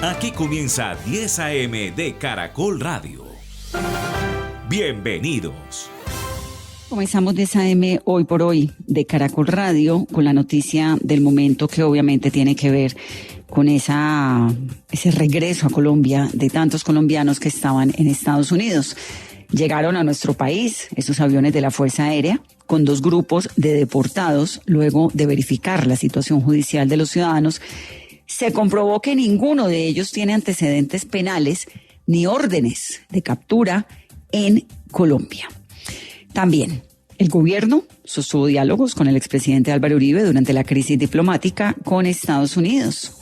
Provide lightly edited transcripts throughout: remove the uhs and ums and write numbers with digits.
Aquí comienza 10 a.m. de Caracol Radio. Bienvenidos. Comenzamos 10 a.m. hoy por hoy de Caracol Radio con la noticia del momento que obviamente tiene que ver con ese regreso a Colombia de tantos colombianos que estaban en Estados Unidos. Llegaron a nuestro país esos aviones de la Fuerza Aérea con 2 grupos de deportados. Luego de verificar la situación judicial de los ciudadanos, se comprobó que ninguno de ellos tiene antecedentes penales ni órdenes de captura en Colombia. También el gobierno sostuvo diálogos con el expresidente Álvaro Uribe durante la crisis diplomática con Estados Unidos.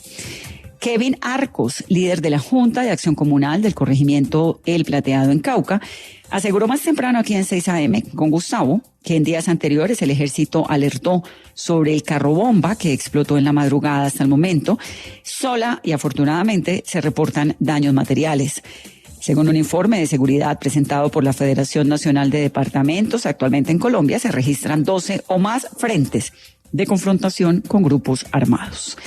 Kevin Arcos, líder de la Junta de Acción Comunal del corregimiento El Plateado en Cauca, aseguró más temprano aquí en 6 a.m. con Gustavo que en días anteriores el ejército alertó sobre el carro bomba que explotó en la madrugada. Hasta el momento, sola y afortunadamente se reportan daños materiales. Según un informe de seguridad presentado por la Federación Nacional de Departamentos, actualmente en Colombia se registran 12 o más frentes de confrontación con grupos armados.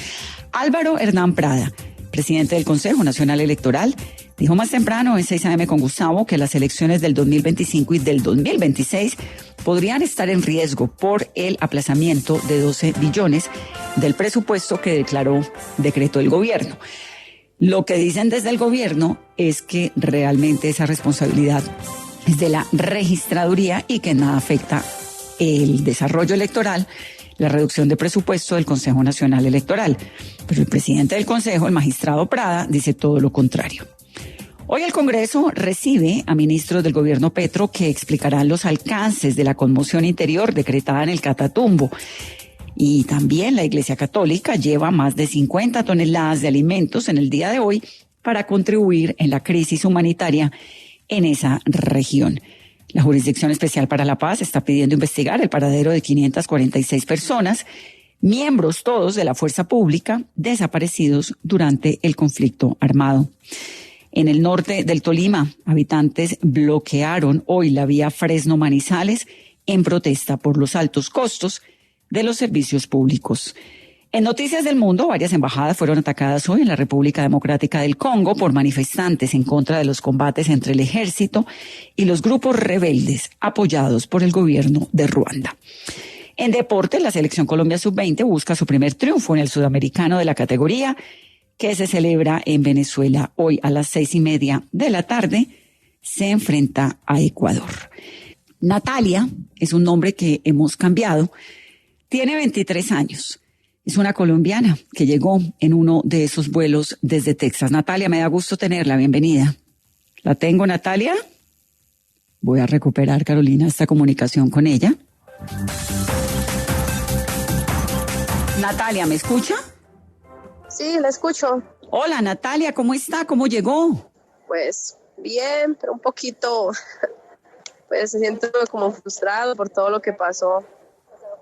Álvaro Hernán Prada, presidente del Consejo Nacional Electoral, dijo más temprano en 6 a.m. con Gustavo que las elecciones del 2025 y del 2026 podrían estar en riesgo por el aplazamiento de 12 billones del presupuesto que decretó el gobierno. Lo que dicen desde el gobierno es que realmente esa responsabilidad es de la registraduría y que nada afecta el desarrollo electoral, la reducción de presupuesto del Consejo Nacional Electoral. Pero el presidente del Consejo, el magistrado Prada, dice todo lo contrario. Hoy el Congreso recibe a ministros del gobierno Petro que explicarán los alcances de la conmoción interior decretada en el Catatumbo. Y también la Iglesia Católica lleva más de 50 toneladas de alimentos en el día de hoy para contribuir en la crisis humanitaria en esa región. La Jurisdicción Especial para la Paz está pidiendo investigar el paradero de 546 personas, miembros todos de la fuerza pública, desaparecidos durante el conflicto armado. En el norte del Tolima, habitantes bloquearon hoy la vía Fresno-Manizales en protesta por los altos costos de los servicios públicos. En Noticias del Mundo, varias embajadas fueron atacadas hoy en la República Democrática del Congo por manifestantes en contra de los combates entre el ejército y los grupos rebeldes apoyados por el gobierno de Ruanda. En deporte, la selección Colombia Sub-20 busca su primer triunfo en el sudamericano de la categoría que se celebra en Venezuela. Hoy a las 6:30 de la tarde se enfrenta a Ecuador. Natalia es un nombre que hemos cambiado. Tiene 23 años. Es una colombiana que llegó en uno de esos vuelos desde Texas. Natalia, me da gusto tenerla. Bienvenida. ¿La tengo, Natalia? Voy a recuperar, Carolina, esta comunicación con ella. Natalia, ¿me escucha? Sí, la escucho. Hola, Natalia, ¿cómo está? ¿Cómo llegó? Pues bien, pero un poquito, pues se siente como frustrado por todo lo que pasó.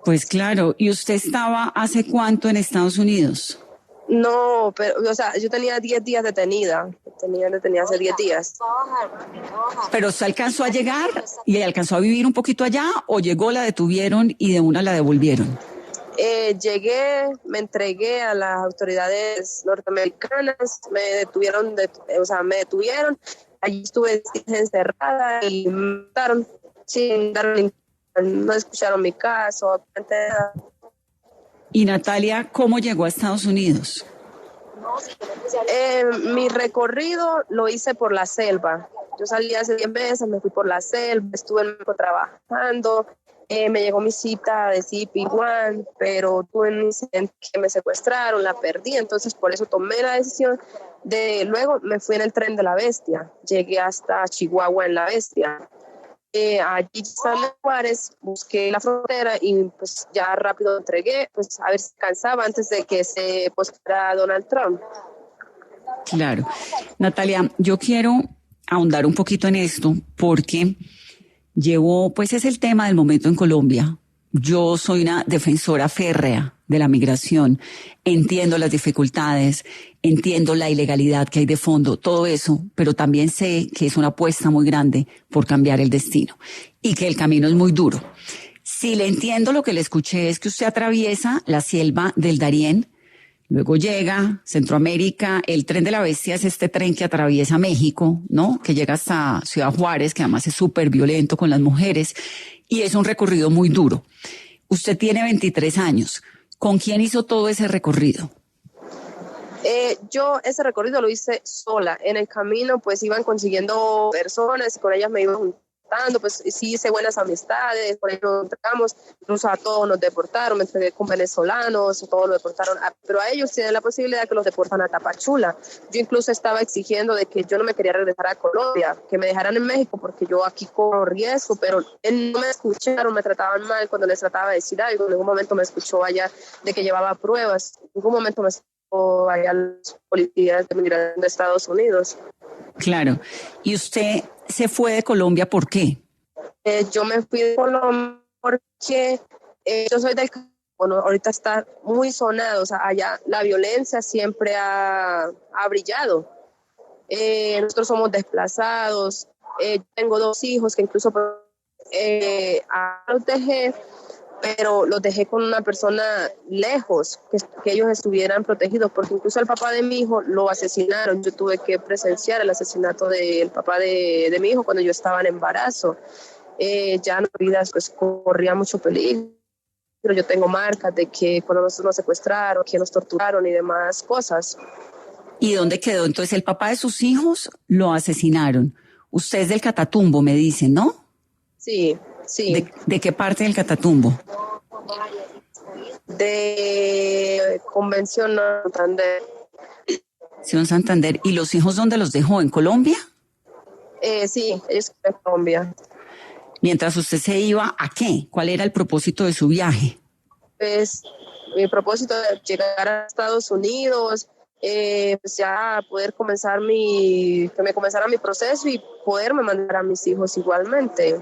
Pues claro, ¿y usted estaba hace cuánto en Estados Unidos? No, pero, o sea, yo tenía 10 días detenida. Tenía detenida hace 10 días. ¿Pero usted alcanzó a llegar y alcanzó a vivir un poquito allá o llegó, la detuvieron y de una la devolvieron? Llegué, me entregué a las autoridades norteamericanas, me detuvieron, allí estuve encerrada y me mataron, no escucharon mi caso. Y Natalia, ¿cómo llegó a Estados Unidos? Mi recorrido lo hice por la selva. Yo salí hace 10 meses, me fui por la selva, estuve en México trabajando. Me llegó mi cita de CP1, pero tuve un incidente que me secuestraron, la perdí, entonces por eso tomé la decisión luego me fui en el tren de la Bestia, llegué hasta Chihuahua en la Bestia. Allí están en Juárez, busqué la frontera y pues ya rápido entregué, pues a ver si cansaba antes de que se postulara Donald Trump. Claro. Natalia, yo quiero ahondar un poquito en esto porque pues es el tema del momento en Colombia. Yo soy una defensora férrea de la migración. Entiendo las dificultades, entiendo la ilegalidad que hay de fondo, todo eso, pero también sé que es una apuesta muy grande por cambiar el destino y que el camino es muy duro. Si le entiendo, lo que le escuché es que usted atraviesa la selva del Darién, luego llega Centroamérica, el Tren de la Bestia es este tren que atraviesa México, ¿no? Que llega hasta Ciudad Juárez, que además es súper violento con las mujeres, y es un recorrido muy duro. Usted tiene 23 años. ¿Con quién hizo todo ese recorrido? Yo ese recorrido lo hice sola. En el camino pues iban consiguiendo personas y con ellas me iba juntando, pues sí hice buenas amistades, por ahí nos encontramos, incluso a todos nos deportaron, me entregué con venezolanos, todos los deportaron, pero a ellos tienen la posibilidad de que los deportan a Tapachula. Yo incluso estaba exigiendo de que yo no me quería regresar a Colombia, que me dejaran en México porque yo aquí corro riesgo, pero no me escucharon, me trataban mal cuando les trataba de decir algo. En ningún momento me escuchó allá de que llevaba pruebas, en ningún momento me o allá los policías de migración de Estados Unidos. Claro. ¿Y usted se fue de Colombia por qué? Yo me fui de Colombia porque yo soy del... Bueno, ahorita está muy sonado, o sea, allá la violencia siempre ha brillado. Nosotros somos desplazados, tengo 2 hijos que incluso los dejé, pero los dejé con una persona lejos, que ellos estuvieran protegidos, porque incluso el papá de mi hijo lo asesinaron. Yo tuve que presenciar el asesinato del papá de mi hijo cuando yo estaba en embarazo. Ya en vida pues, corría mucho peligro. Yo tengo marcas de que cuando nosotros nos secuestraron, que nos torturaron y demás cosas. ¿Y dónde quedó? Entonces el papá de sus hijos lo asesinaron. Usted es del Catatumbo, me dicen, ¿no? Sí, sí. ¿De qué parte del Catatumbo? De Convención Santander. Sí, en Santander. ¿Y los hijos dónde los dejó? ¿En Colombia? Sí, ellos en Colombia. Mientras usted se iba, ¿a qué? ¿Cuál era el propósito de su viaje? Pues mi propósito de llegar a Estados Unidos, pues ya poder que me comenzara mi proceso y poderme mandar a mis hijos igualmente.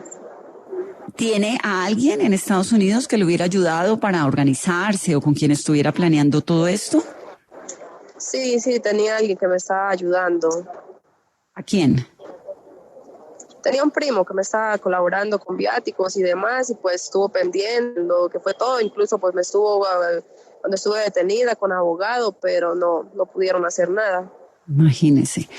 ¿Tiene a alguien en Estados Unidos que le hubiera ayudado para organizarse o con quien estuviera planeando todo esto? Sí, tenía alguien que me estaba ayudando. ¿A quién? Tenía un primo que me estaba colaborando con viáticos y demás, y pues estuvo pendiente lo que fue todo. Incluso pues me estuvo, cuando estuve detenida con abogado, pero no pudieron hacer nada. Imagínese.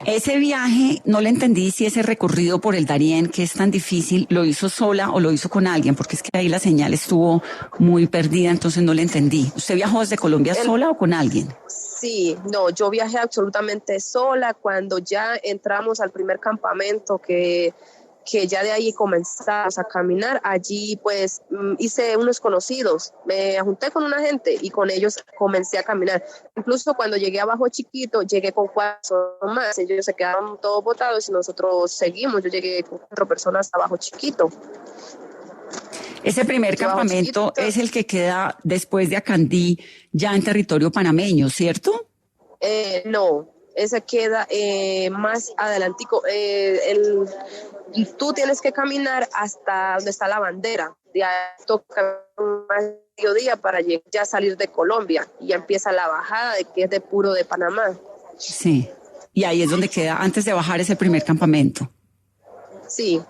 Ese viaje, no le entendí si ese recorrido por el Darién, que es tan difícil, lo hizo sola o lo hizo con alguien, porque es que ahí la señal estuvo muy perdida, entonces no le entendí. ¿Usted viajó desde Colombia sola o con alguien? Sí, no, yo viajé absolutamente sola. Cuando ya entramos al primer campamento que ya de ahí comenzamos a caminar, allí pues hice unos conocidos, me junté con una gente y con ellos comencé a caminar. Incluso cuando llegué a Bajo Chiquito, llegué con 4 más, ellos se quedaron todos botados y nosotros seguimos. Yo llegué con 4 personas a Bajo Chiquito. Ese primer campamento es el que queda después de Acandí, ya en territorio panameño, ¿cierto? No, ese queda más adelantico. Tú tienes que caminar hasta donde está la bandera. Ya toca más mediodía para ya salir de Colombia y ya empieza la bajada que es de puro de Panamá. Sí, y ahí es donde queda, antes de bajar ese primer campamento. Sí,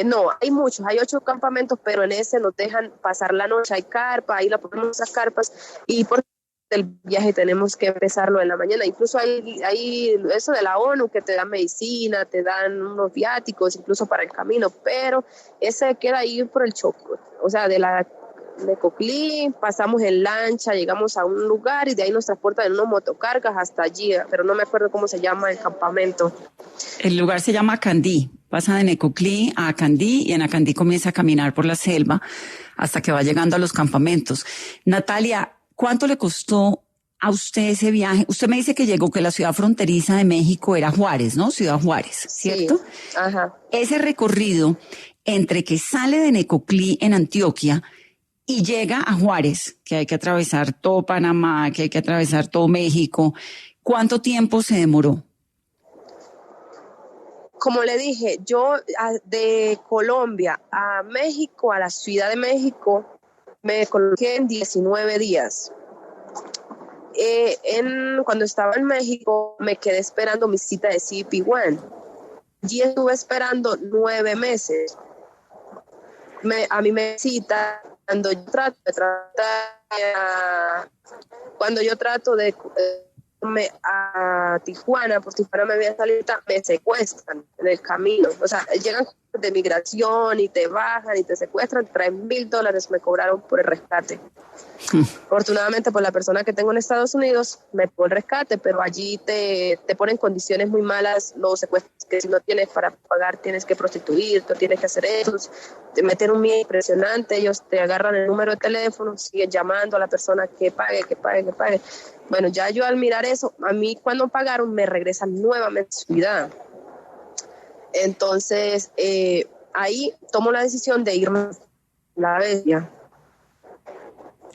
no, hay muchos, hay 8 campamentos, pero en ese nos dejan pasar la noche, hay carpa, ahí la ponemos las carpas y por el viaje tenemos que empezarlo en la mañana. Incluso hay eso de la ONU que te dan medicina, te dan unos viáticos, incluso para el camino, pero ese queda ahí por el Chocó, o sea, de Coclí, pasamos en lancha, llegamos a un lugar y de ahí nos transportan en unos motocargas hasta allí, pero no me acuerdo cómo se llama el campamento. El lugar se llama Acandí, pasa de Necoclí a Acandí y en Acandí comienza a caminar por la selva hasta que va llegando a los campamentos. Natalia, ¿cuánto le costó a usted ese viaje? Usted me dice que llegó, que la ciudad fronteriza de México era Juárez, ¿no? Ciudad Juárez, ¿cierto? Sí, ajá. Ese recorrido entre que sale de Necoclí en Antioquia y llega a Juárez, que hay que atravesar todo Panamá, que hay que atravesar todo México, ¿cuánto tiempo se demoró? Como le dije, yo de Colombia a México, a la Ciudad de México, me coloqué en 19 días. Cuando estaba en México, me quedé esperando mi cita de CP1. Y estuve esperando 9 meses. A mí me cita cuando yo trato de tratar cuando yo trato de irme a Tijuana, por Tijuana me había salido, me secuestran en el camino. O sea, llegan de migración y te bajan y te secuestran. $3,000 me cobraron por el rescate. Afortunadamente, pues la persona que tengo en Estados Unidos me pone el rescate, pero allí te ponen condiciones muy malas, los secuestros, que si no tienes para pagar tienes que prostituirte, tienes que hacer eso, te meten un miedo impresionante, ellos te agarran el número de teléfono, siguen llamando a la persona que pague. Bueno, ya yo al mirar eso, a mí cuando pagaron me regresan nuevamente a su vida. Entonces, ahí tomo la decisión de irme a La Bestia.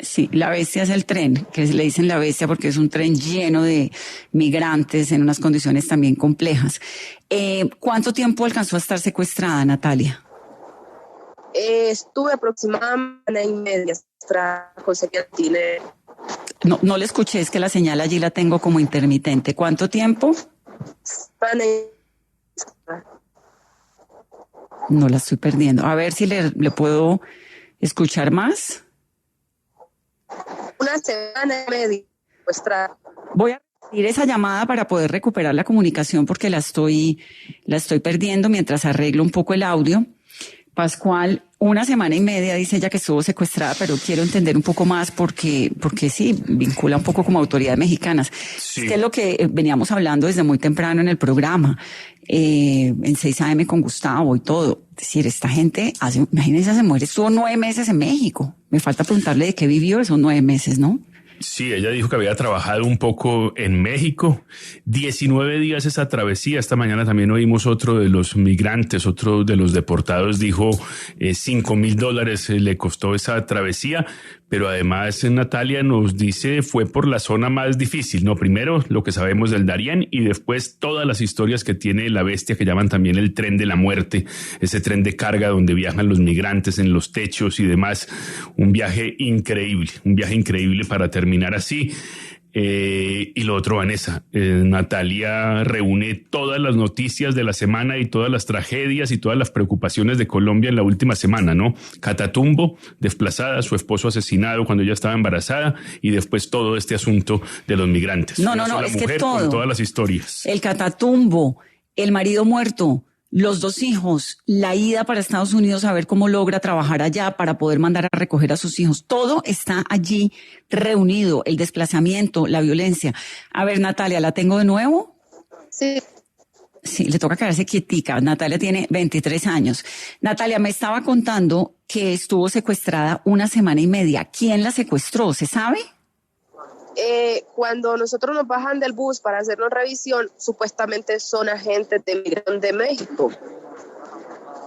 Sí, La Bestia es el tren, que le dicen La Bestia porque es un tren lleno de migrantes en unas condiciones también complejas. ¿Cuánto tiempo alcanzó a estar secuestrada, Natalia? Estuve aproximadamente 1 año y medio hasta conseguir el dinero. No le escuché, es que la señal allí la tengo como intermitente. ¿Cuánto tiempo? No la estoy perdiendo. A ver si le puedo escuchar más. 1 semana y media secuestrada. Voy a repetir esa llamada para poder recuperar la comunicación porque la estoy perdiendo mientras arreglo un poco el audio. Pascual, 1 semana y media dice ella que estuvo secuestrada, pero quiero entender un poco más porque sí, vincula un poco como autoridades mexicanas. Sí. Es que es lo que veníamos hablando desde muy temprano en el programa, en 6 AM con Gustavo y todo. Es decir, esta gente, imagínense, esa mujer estuvo 9 meses en México. Me falta preguntarle de qué vivió esos 9 meses, ¿no? Sí, ella dijo que había trabajado un poco en México. 19 días esa travesía. Esta mañana también oímos otro de los migrantes, otro de los deportados, dijo $5,000 le costó esa travesía. Pero además Natalia nos dice fue por la zona más difícil, ¿no? Primero lo que sabemos del Darién y después todas las historias que tiene La Bestia, que llaman también el tren de la muerte, ese tren de carga donde viajan los migrantes en los techos y demás. Un viaje increíble para terminar así. Y lo otro, Vanessa, Natalia reúne todas las noticias de la semana y todas las tragedias y todas las preocupaciones de Colombia en la última semana, ¿no? Catatumbo, desplazada, su esposo asesinado cuando ella estaba embarazada y después todo este asunto de los migrantes. No, es que todo. Con todas las historias. El Catatumbo, el marido muerto, los 2 hijos, la ida para Estados Unidos a ver cómo logra trabajar allá para poder mandar a recoger a sus hijos. Todo está allí reunido, el desplazamiento, la violencia. A ver, Natalia, ¿la tengo de nuevo? Sí. Sí, le toca quedarse quietica. Natalia tiene 23 años. Natalia, me estaba contando que estuvo secuestrada 1 semana y media. ¿Quién la secuestró? ¿Se sabe? Cuando nosotros nos bajan del bus para hacernos revisión, supuestamente son agentes de migración de México.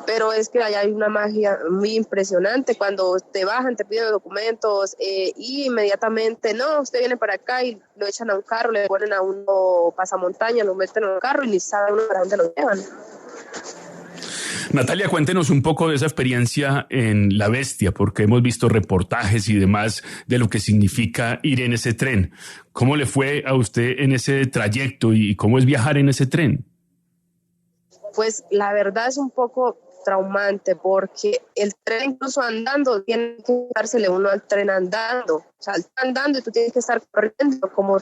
Pero es que allá hay una magia muy impresionante. Cuando te bajan, te piden documentos y inmediatamente, no, usted viene para acá y lo echan a un carro, le ponen a uno pasamontaña, lo meten en un carro y ni sabe uno para dónde lo llevan. Natalia, cuéntenos un poco de esa experiencia en La Bestia, porque hemos visto reportajes y demás de lo que significa ir en ese tren. ¿Cómo le fue a usted en ese trayecto y cómo es viajar en ese tren? Pues la verdad es un poco traumante porque el tren incluso andando tiene que dársele uno al tren andando. O sea, el tren andando y tú tienes que estar corriendo como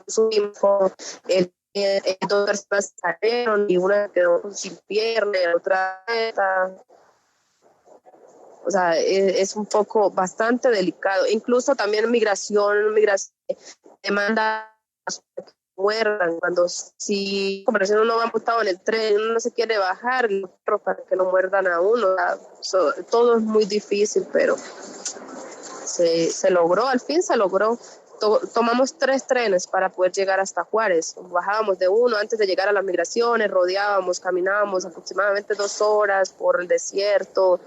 subimos el 2 personas salieron y una quedó sin pierna, la otra. O sea, es un poco bastante delicado. Incluso también migración demanda que muerdan. Cuando si como si uno va montado en el tren, uno no se quiere bajar para que no muerdan a uno. Todo es muy difícil, pero se logró, al fin se logró. Tomamos 3 trenes para poder llegar hasta Juárez. Bajábamos de uno antes de llegar a las migraciones, rodeábamos, caminábamos aproximadamente 2 horas por el desierto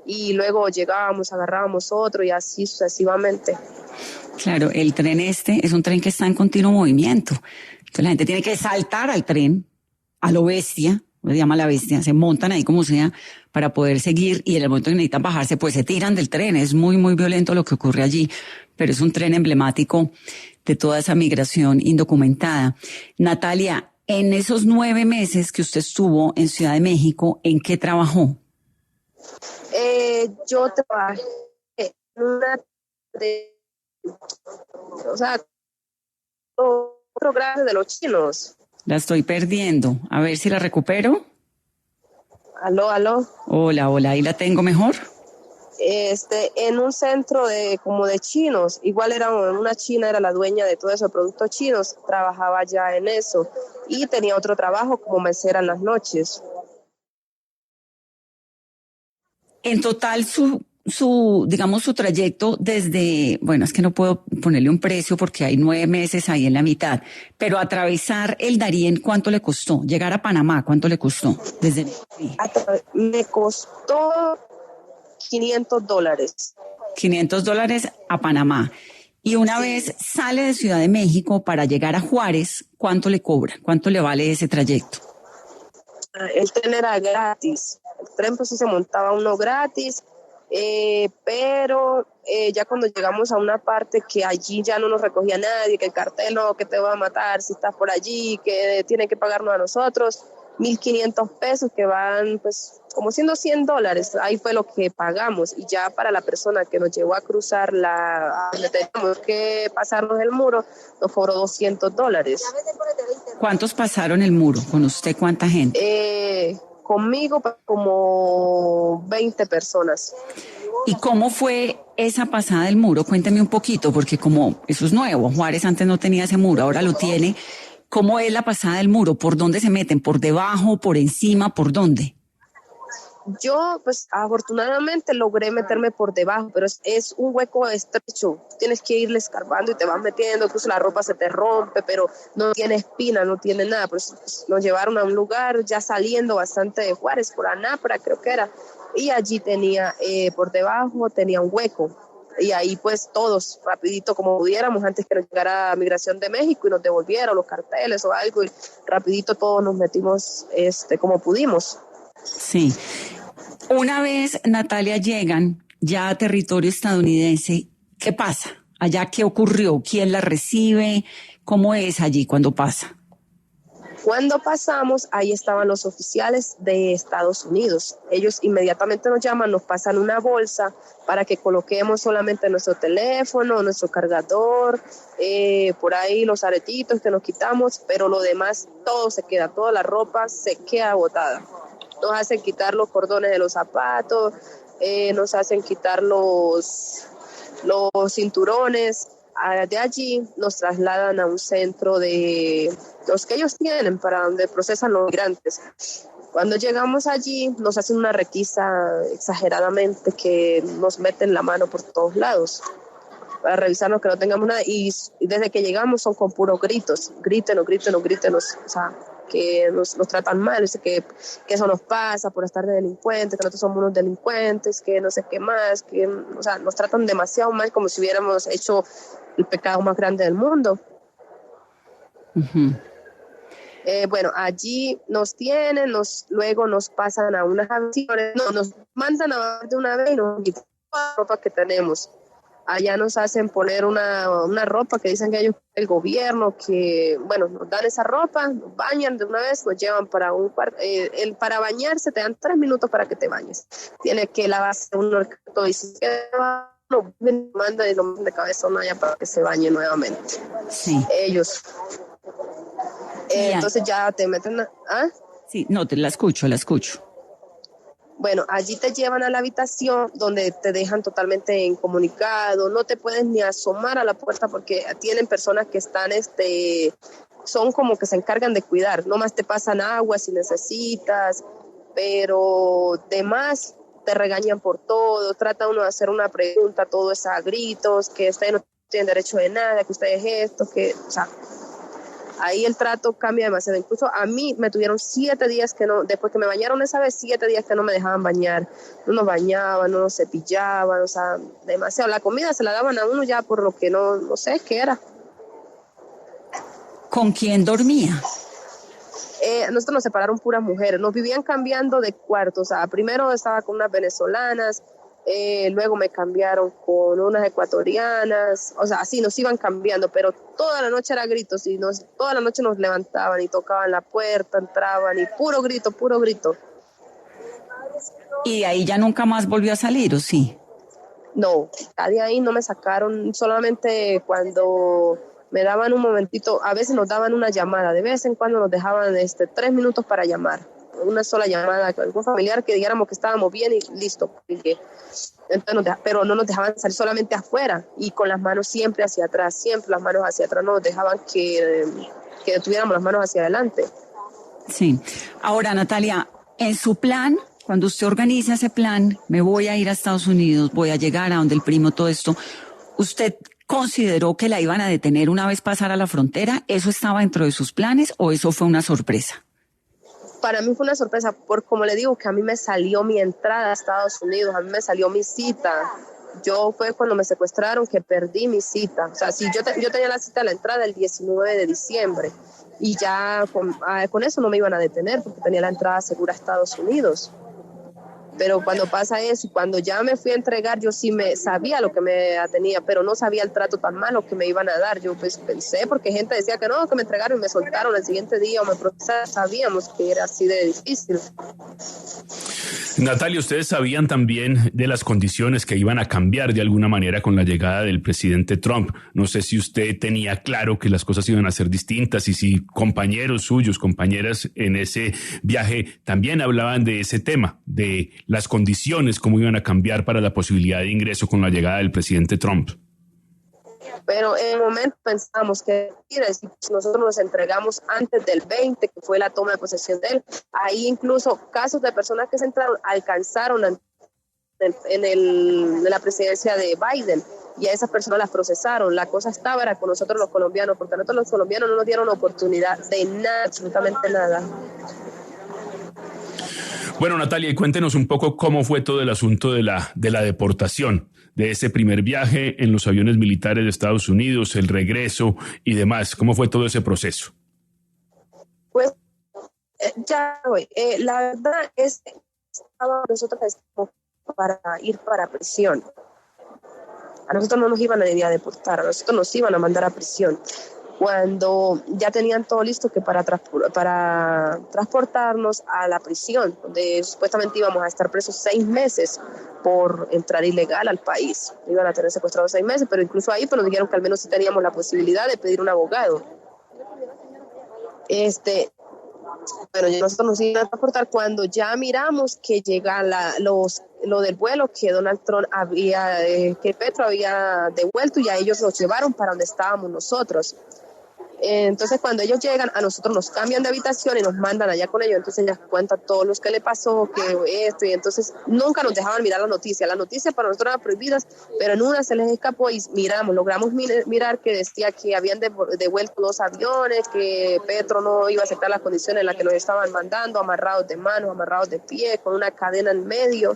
y luego llegábamos, agarrábamos otro y así sucesivamente. Claro, el tren es un tren que está en continuo movimiento. Entonces la gente tiene que saltar al tren, a lo bestia, se llama La Bestia, se montan ahí como sea para poder seguir y en el momento que necesitan bajarse pues se tiran del tren. Es muy, muy violento lo que ocurre allí, pero es un tren emblemático de toda esa migración indocumentada. Natalia, en esos 9 meses que usted estuvo en Ciudad de México, ¿en qué trabajó? Yo trabajé en una de o sea, otro grande de los chinos. La estoy perdiendo. A ver si la recupero. Aló, aló. Hola, hola, ahí la tengo mejor. En un centro como de chinos, igual una china, era la dueña de todos esos productos chinos, trabajaba ya en eso y tenía otro trabajo como mesera en las noches. En total, digamos, su trayecto desde, bueno, es que no puedo ponerle un precio porque hay 9 meses ahí en la mitad, pero atravesar el Darién, ¿cuánto le costó? Llegar a Panamá, ¿cuánto le costó? Me costó $500. $500 a Panamá. Y una vez sale de Ciudad de México para llegar a Juárez, ¿cuánto le cobra? ¿Cuánto le vale ese trayecto? El tren era gratis. El tren pues sí se montaba uno gratis, pero ya cuando llegamos a una parte que allí ya no nos recogía nadie, que el cartel no, que te va a matar si estás por allí, que tiene que pagarnos a nosotros, 1,500 pesos que van pues como siendo $100, ahí fue lo que pagamos y ya para la persona que nos llevó a cruzar donde teníamos que pasarnos el muro, nos cobró $200. ¿Cuántos pasaron el muro? ¿Con usted cuánta gente? Conmigo como 20 personas. ¿Y cómo fue esa pasada del muro? Cuénteme un poquito, porque como eso es nuevo, Juárez antes no tenía ese muro, ahora lo tiene. ¿Cómo es la pasada del muro? ¿Por dónde se meten? ¿Por debajo? ¿Por encima? ¿Por dónde? Yo, pues, afortunadamente logré meterme por debajo, pero es un hueco estrecho. Tienes que irle escarbando y te vas metiendo, incluso la ropa se te rompe, pero no tiene espina, no tiene nada. Pues, nos llevaron a un lugar ya saliendo bastante de Juárez, por Anápora creo que era, y allí tenía, por debajo tenía un hueco. Y ahí pues todos, rapidito como pudiéramos, antes que nos llegara Migración de México y nos devolvieran los carteles o algo, y rapidito todos nos metimos como pudimos. Sí. Una vez, Natalia, llegan ya a territorio estadounidense, ¿qué pasa? ¿Allá qué ocurrió? ¿Quién la recibe? ¿Cómo es allí cuando pasa? Cuando pasamos, ahí estaban los oficiales de Estados Unidos. Ellos inmediatamente nos llaman, nos pasan una bolsa para que coloquemos solamente nuestro teléfono, nuestro cargador, por ahí los aretitos que nos quitamos, pero lo demás todo se queda, toda la ropa se queda botada. Nos hacen quitar los cordones de los zapatos, nos hacen quitar los cinturones. De allí nos trasladan a un centro de los que ellos tienen para donde procesan los migrantes. Cuando llegamos allí nos hacen una requisa exageradamente que nos meten la mano por todos lados para revisarnos que no tengamos nada y desde que llegamos son con puros gritos, grítenos, o sea, que nos tratan mal, dice que eso nos pasa por estar de delincuentes, que nosotros somos unos delincuentes, que no sé qué más, que o sea, nos tratan demasiado mal como si hubiéramos hecho el pecado más grande del mundo. Uh-huh. Bueno, allí nos tienen, luego nos pasan a unas habitaciones, nos mandan a bajar de una vez y nos quitan toda la ropa que tenemos. Allá nos hacen poner una ropa que dicen que ellos, el gobierno, que, bueno, nos dan esa ropa, nos bañan de una vez, nos llevan para un cuarto. Para bañarse te dan 3 minutos para que te bañes. Tiene que lavarse uno el todo y si queda, no, manda y lo manda de cabeza allá para que se bañe nuevamente. Sí. Ellos. Entonces ya te meten ¿ah? Sí, no, la escucho. Bueno, allí te llevan a la habitación donde te dejan totalmente incomunicado, no te puedes ni asomar a la puerta porque tienen personas que están, son como que se encargan de cuidar, nomás te pasan agua si necesitas, pero demás te regañan por todo, trata uno de hacer una pregunta, todo es a gritos, que ustedes no tienen derecho de nada, que ustedes esto, que, o sea, ahí el trato cambia demasiado. Incluso a mí me tuvieron 7 días que no, después que me bañaron esa vez, 7 días que no me dejaban bañar. No nos bañaban, no nos cepillaban, o sea, demasiado. La comida se la daban a uno ya por lo que no sé qué era. ¿Con quién dormía? Nosotros nos separaron puras mujeres, nos vivían cambiando de cuartos. O sea, primero estaba con unas venezolanas, luego me cambiaron con unas ecuatorianas, o sea, así nos iban cambiando, pero toda la noche era gritos y toda la noche nos levantaban y tocaban la puerta, entraban y puro grito. ¿Y de ahí ya nunca más volvió a salir, o sí? No, de ahí no me sacaron, solamente cuando me daban un momentito, a veces nos daban una llamada, de vez en cuando nos dejaban 3 minutos para llamar, una sola llamada, algún familiar que dijéramos que estábamos bien y listo. Entonces pero no nos dejaban salir solamente afuera y con las manos siempre hacia atrás, siempre las manos hacia atrás, no nos dejaban que tuviéramos las manos hacia adelante. Sí. Ahora, Natalia, en su plan, cuando usted organiza ese plan, me voy a ir a Estados Unidos, voy a llegar a donde el primo, todo esto, ¿usted consideró que la iban a detener una vez pasara la frontera? ¿Eso estaba dentro de sus planes o eso fue una sorpresa? Para mí fue una sorpresa, porque como le digo, que a mí me salió mi entrada a Estados Unidos, a mí me salió mi cita. Yo fue cuando me secuestraron que perdí mi cita. O sea, si yo tenía la cita a la entrada el 19 de diciembre y ya con eso no me iban a detener porque tenía la entrada segura a Estados Unidos. Pero cuando pasa eso, cuando ya me fui a entregar, yo sí sabía lo que me atenía, pero no sabía el trato tan malo que me iban a dar. Yo pues pensé, porque gente decía que no, que me entregaron y me soltaron el siguiente día o me procesaron. Sabíamos que era así de difícil. Natalia, ustedes sabían también de las condiciones que iban a cambiar de alguna manera con la llegada del presidente Trump. No sé si usted tenía claro que las cosas iban a ser distintas y si compañeros suyos, compañeras en ese viaje también hablaban de ese tema, de las condiciones, cómo iban a cambiar para la posibilidad de ingreso con la llegada del presidente Trump. Pero en el momento pensamos que si nosotros nos entregamos antes del 20, que fue la toma de posesión de él, ahí incluso casos de personas que se entraron alcanzaron en la presidencia de Biden y a esas personas las procesaron. La cosa era con nosotros los colombianos, porque nosotros los colombianos no nos dieron oportunidad de nada, absolutamente nada. Bueno, Natalia, y cuéntenos un poco cómo fue todo el asunto de la deportación, de ese primer viaje en los aviones militares de Estados Unidos, el regreso y demás. ¿Cómo fue todo ese proceso? Pues la verdad es que nosotros estamos para ir para prisión. A nosotros no nos iban a ir a deportar, a nosotros nos iban a mandar a prisión. Cuando ya tenían todo listo que para transportarnos a la prisión, donde supuestamente íbamos a estar presos 6 meses por entrar ilegal al país. Iban a tener secuestrados 6 meses, pero incluso ahí pues, nos dijeron que al menos sí teníamos la posibilidad de pedir un abogado. Bueno, nosotros nos iban a transportar cuando ya miramos que llega lo del vuelo que Donald Trump que Petro había devuelto y a ellos los llevaron para donde estábamos nosotros. Entonces cuando ellos llegan, a nosotros nos cambian de habitación y nos mandan allá con ellos, entonces ellas cuentan todo lo que le pasó, que esto, y entonces nunca nos dejaban mirar las noticias para nosotros eran prohibidas, pero en una se les escapó y logramos mirar que decía que habían devuelto 2 aviones, que Petro no iba a aceptar las condiciones en las que nos estaban mandando, amarrados de manos, amarrados de pies, con una cadena en medio.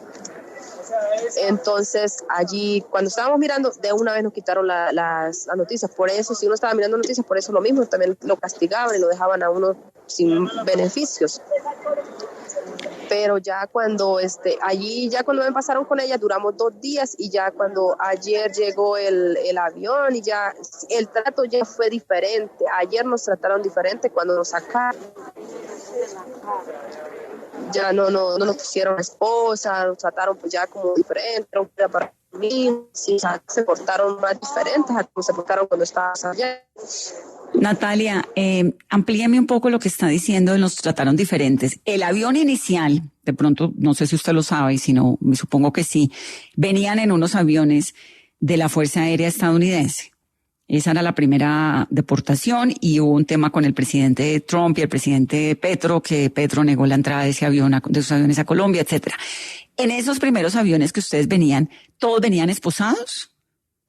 Entonces allí cuando estábamos mirando de una vez nos quitaron las noticias. Por eso si uno estaba mirando noticias, por eso lo mismo, también lo castigaban y lo dejaban a uno sin beneficios. Pero ya cuando allí ya cuando me pasaron con ella duramos 2 días y ya cuando ayer llegó el avión y ya el trato ya fue diferente. Ayer nos trataron diferente cuando nos sacaron. Ya no nos pusieron esposa, nos trataron pues ya como diferente, para mí, sí, se portaron más diferentes a como se portaron cuando estábamos allá. Natalia, amplíame un poco lo que está diciendo, nos trataron diferentes. El avión inicial, de pronto, no sé si usted lo sabe, y si no, me supongo que sí, venían en unos aviones de la Fuerza Aérea Estadounidense. Esa era la primera deportación y hubo un tema con el presidente Trump y el presidente Petro, que Petro negó la entrada de de sus aviones a Colombia, etcétera. En esos primeros aviones que ustedes venían, ¿todos venían esposados?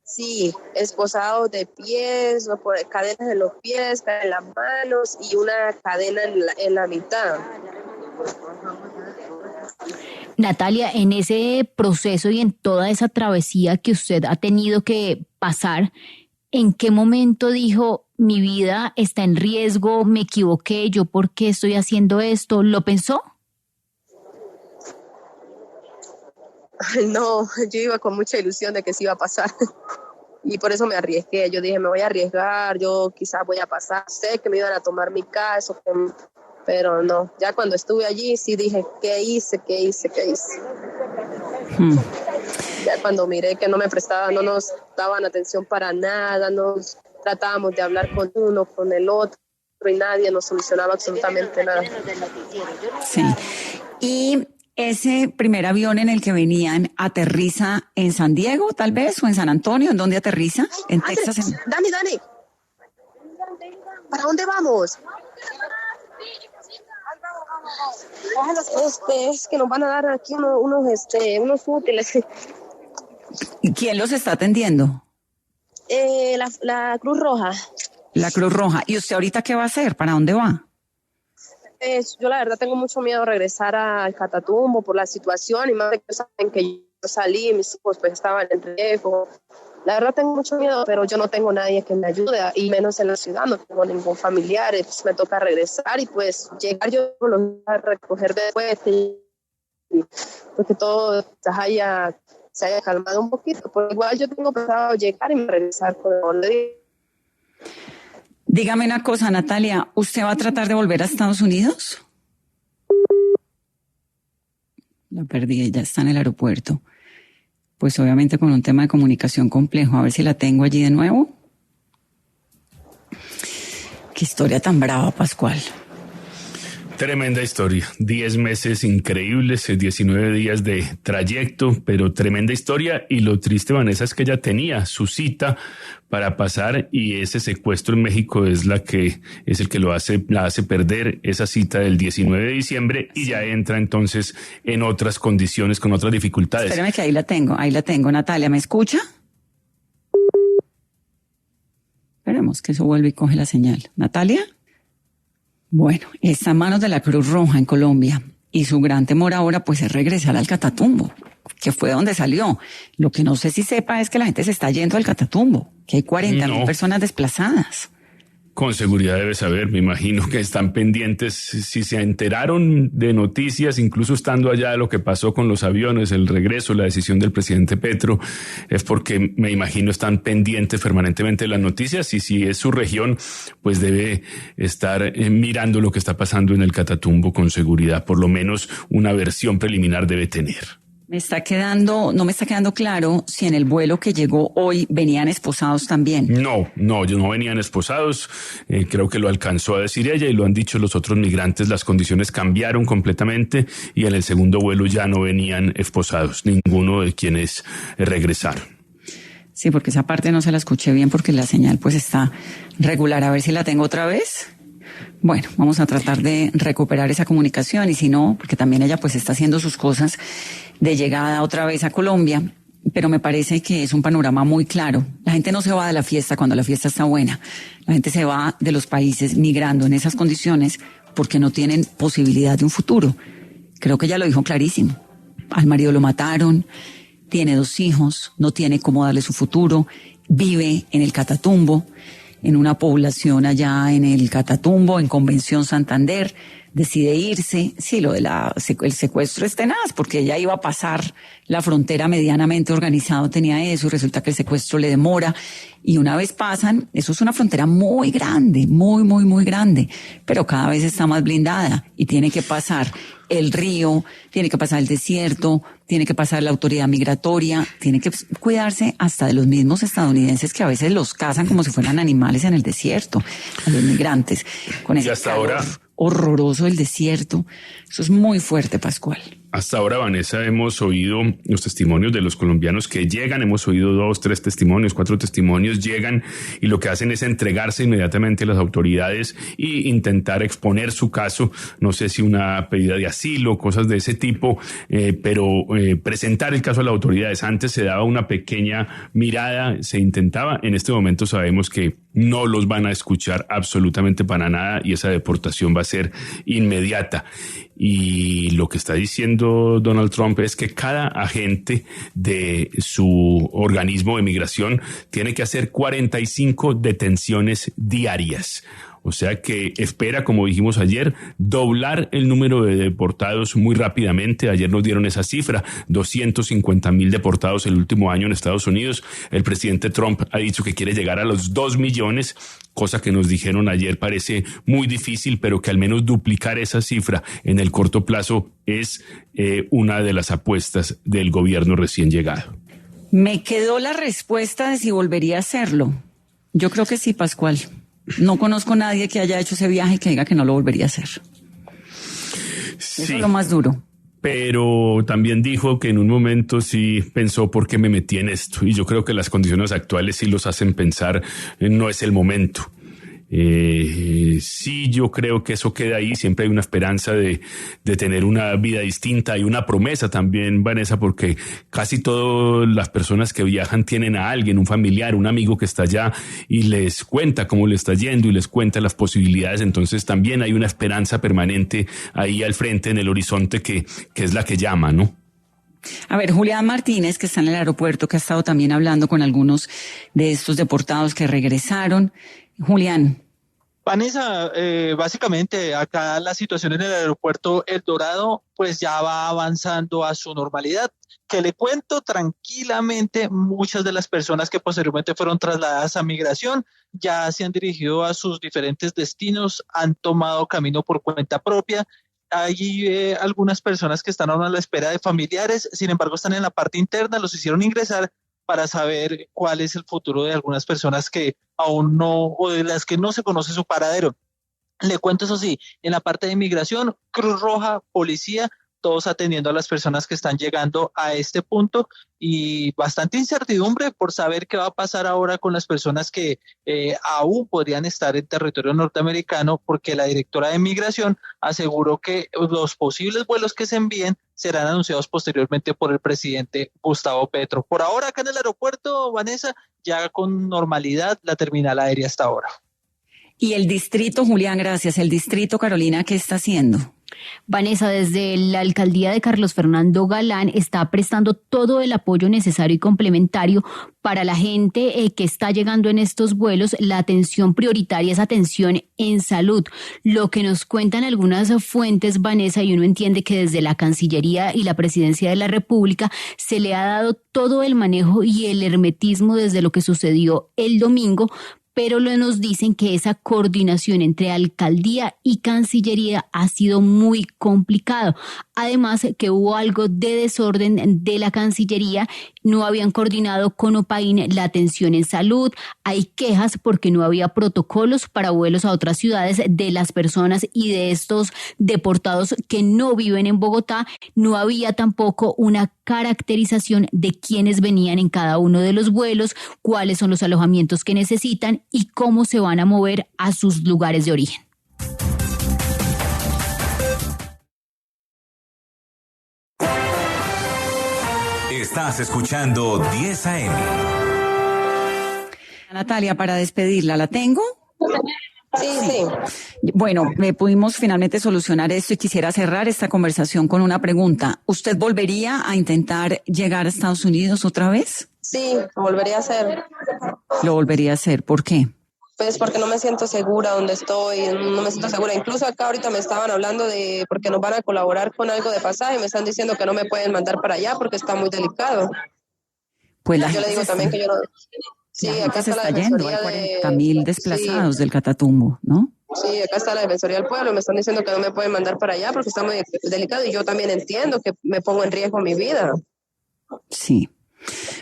Sí, esposados de pies, cadenas en los pies, en las manos y una cadena en la mitad. Natalia, en ese proceso y en toda esa travesía que usted ha tenido que pasar, ¿en qué momento dijo, mi vida está en riesgo, me equivoqué, yo por qué estoy haciendo esto? ¿Lo pensó? No, yo iba con mucha ilusión de que sí iba a pasar y por eso me arriesgué. Yo dije, me voy a arriesgar, yo quizás voy a pasar, sé que me iban a tomar mi caso, pero no. Ya cuando estuve allí sí dije, ¿qué hice? Ya cuando miré que no nos daban atención para nada, nos tratábamos de hablar con uno, con el otro, y nadie nos solucionaba absolutamente nada. Sí. Y ese primer avión en el que venían, ¿aterriza en San Diego, tal vez, o en San Antonio? ¿En dónde aterriza? ¿En Texas? Dani, ¿para dónde vamos? Es que nos van a dar aquí unos útiles. ¿Y quién los está atendiendo? La Cruz Roja. La Cruz Roja. ¿Y usted ahorita qué va a hacer? ¿Para dónde va? Yo la verdad tengo mucho miedo de regresar al Catatumbo por la situación, y más de que saben que yo salí, mis hijos pues estaban en riesgo. La verdad tengo mucho miedo, pero yo no tengo nadie que me ayude, y menos en la ciudad, no tengo ningún familiar, pues me toca regresar y pues llegar yo a recoger después, porque todo se haya calmado un poquito, pero igual yo tengo pensado llegar y regresar con el. Dígame una cosa, Natalia, ¿usted va a tratar de volver a Estados Unidos? La perdí, ella está en el aeropuerto. Pues obviamente con un tema de comunicación complejo. A ver si la tengo allí de nuevo. Qué historia tan brava, Pascual. Tremenda historia, 10 meses increíbles, 19 días de trayecto, pero tremenda historia. Y lo triste, Vanessa, es que ella tenía su cita para pasar, y ese secuestro en México es el que la hace perder esa cita del 19 de diciembre, y ya entra entonces en otras condiciones, con otras dificultades. Espérame que ahí la tengo. Natalia, ¿me escucha? Esperemos que eso vuelva y coge la señal. ¿Natalia? Bueno, está en manos de la Cruz Roja en Colombia, y su gran temor ahora pues es regresar al Catatumbo, que fue donde salió. Lo que no sé si sepa es que la gente se está yendo al Catatumbo, que hay 40,000 personas desplazadas. Con seguridad debe saber, me imagino que están pendientes. Si se enteraron de noticias, incluso estando allá, de lo que pasó con los aviones, el regreso, la decisión del presidente Petro, es porque me imagino están pendientes permanentemente de las noticias, y si es su región, pues debe estar mirando lo que está pasando en el Catatumbo con seguridad. Por lo menos una versión preliminar debe tener. No me está quedando claro si en el vuelo que llegó hoy venían esposados también. No, ellos no venían esposados. Creo que lo alcanzó a decir ella, y lo han dicho los otros migrantes. Las condiciones cambiaron completamente, y en el segundo vuelo ya no venían esposados, ninguno de quienes regresaron. Sí, porque esa parte no se la escuché bien porque la señal pues está regular. A ver si la tengo otra vez. Bueno, vamos a tratar de recuperar esa comunicación, y si no, porque también ella pues está haciendo sus cosas de llegada otra vez a Colombia, pero me parece que es un panorama muy claro. La gente no se va de la fiesta cuando la fiesta está buena. La gente se va de los países migrando en esas condiciones porque no tienen posibilidad de un futuro. Creo que ella lo dijo clarísimo. Al marido lo mataron, tiene 2 hijos, no tiene cómo darle su futuro, vive en el Catatumbo, en una población allá en el Catatumbo, en Convención Santander, decide irse. Sí, lo de el secuestro es tenaz, porque ella iba a pasar la frontera medianamente organizado, tenía eso, y resulta que el secuestro le demora, y una vez pasan, eso es una frontera muy grande, muy, muy, muy grande, pero cada vez está más blindada, y tiene que pasar el río, tiene que pasar el desierto, tiene que pasar la autoridad migratoria, tiene que cuidarse hasta de los mismos estadounidenses, que a veces los cazan como si fueran animales en el desierto, a los migrantes, con ese calor horroroso del desierto. Eso es muy fuerte, Pascual. Hasta ahora, Vanessa, hemos oído los testimonios de los colombianos que llegan, hemos oído 2, 3 testimonios, 4 testimonios, llegan y lo que hacen es entregarse inmediatamente a las autoridades e intentar exponer su caso, no sé si una pedida de asilo, cosas de ese tipo, pero presentar el caso a las autoridades. Antes se daba una pequeña mirada, se intentaba. En este momento sabemos que no los van a escuchar absolutamente para nada, y esa deportación va a ser inmediata. Y lo que está diciendo Donald Trump es que cada agente de su organismo de migración tiene que hacer 45 detenciones diarias. O sea que espera, como dijimos ayer, doblar el número de deportados muy rápidamente. Ayer nos dieron esa cifra, 250,000 deportados el último año en Estados Unidos. El presidente Trump ha dicho que quiere llegar a los 2 millones, cosa que nos dijeron ayer parece muy difícil, pero que al menos duplicar esa cifra en el corto plazo es una de las apuestas del gobierno recién llegado. Me quedó la respuesta de si volvería a hacerlo. Yo creo que sí, Pascual. No conozco a nadie que haya hecho ese viaje y que diga que no lo volvería a hacer. Sí. Eso es lo más duro. Pero también dijo que en un momento sí pensó por qué me metí en esto. Y yo creo que las condiciones actuales sí los hacen pensar, no es el momento. Sí, yo creo que eso queda ahí. Siempre hay una esperanza de tener una vida distinta. Hay una promesa también, Vanessa, porque casi todas las personas que viajan tienen a alguien, un familiar, un amigo que está allá y les cuenta cómo le está yendo y les cuenta las posibilidades. Entonces también hay una esperanza permanente ahí al frente en el horizonte que es la que llama, ¿no? A ver, Julián Martínez, que está en el aeropuerto, que ha estado también hablando con algunos de estos deportados que regresaron. Julián. Vanessa, básicamente acá la situación en el aeropuerto El Dorado pues ya va avanzando a su normalidad. Que le cuento tranquilamente, muchas de las personas que posteriormente fueron trasladadas a migración ya se han dirigido a sus diferentes destinos, han tomado camino por cuenta propia. Hay algunas personas que están aún a la espera de familiares, sin embargo están en la parte interna, los hicieron ingresar para saber cuál es el futuro de algunas personas que aún no, o de las que no se conoce su paradero. Le cuento eso sí, en la parte de inmigración, Cruz Roja, policía, todos atendiendo a las personas que están llegando a este punto y bastante incertidumbre por saber qué va a pasar ahora con las personas que aún podrían estar en territorio norteamericano, porque la directora de migración aseguró que los posibles vuelos que se envíen serán anunciados posteriormente por el presidente Gustavo Petro. Por ahora acá en el aeropuerto, Vanessa, ya con normalidad la terminal aérea hasta ahora. Y el distrito, Julián, gracias. El distrito, Carolina, ¿qué está haciendo? Vanessa, desde la alcaldía de Carlos Fernando Galán está prestando todo el apoyo necesario y complementario para la gente que está llegando en estos vuelos. La atención prioritaria es atención en salud. Lo que nos cuentan algunas fuentes, Vanessa, y uno entiende que desde la Cancillería y la Presidencia de la República se le ha dado todo el manejo y el hermetismo desde lo que sucedió el domingo, pero nos dicen que esa coordinación entre alcaldía y Cancillería ha sido muy complicado. Además, que hubo algo de desorden de la Cancillería, no habían coordinado con OPAIN la atención en salud, hay quejas porque no había protocolos para vuelos a otras ciudades de las personas y de estos deportados que no viven en Bogotá, no había tampoco una caracterización de quiénes venían en cada uno de los vuelos, cuáles son los alojamientos que necesitan y cómo se van a mover a sus lugares de origen. Estás escuchando 10 AM. Natalia, para despedirla, ¿la tengo? Sí. Bueno, pudimos finalmente solucionar esto y quisiera cerrar esta conversación con una pregunta. ¿Usted volvería a intentar llegar a Estados Unidos otra vez? Sí, lo volvería a hacer. Lo volvería a hacer. ¿Por qué? Pues porque no me siento segura donde estoy, no me siento segura. Incluso acá ahorita me estaban hablando de porque nos van a colaborar con algo de pasaje, me están diciendo que no me pueden mandar para allá porque está muy delicado. Pues yo le digo también que yo no... Sí, acá se está está la yendo, hay 40,000 desplazados del Catatumbo, ¿no? Sí, acá está la Defensoría del Pueblo, me están diciendo que no me pueden mandar para allá porque está muy delicado y yo también entiendo que me pongo en riesgo mi vida. Sí.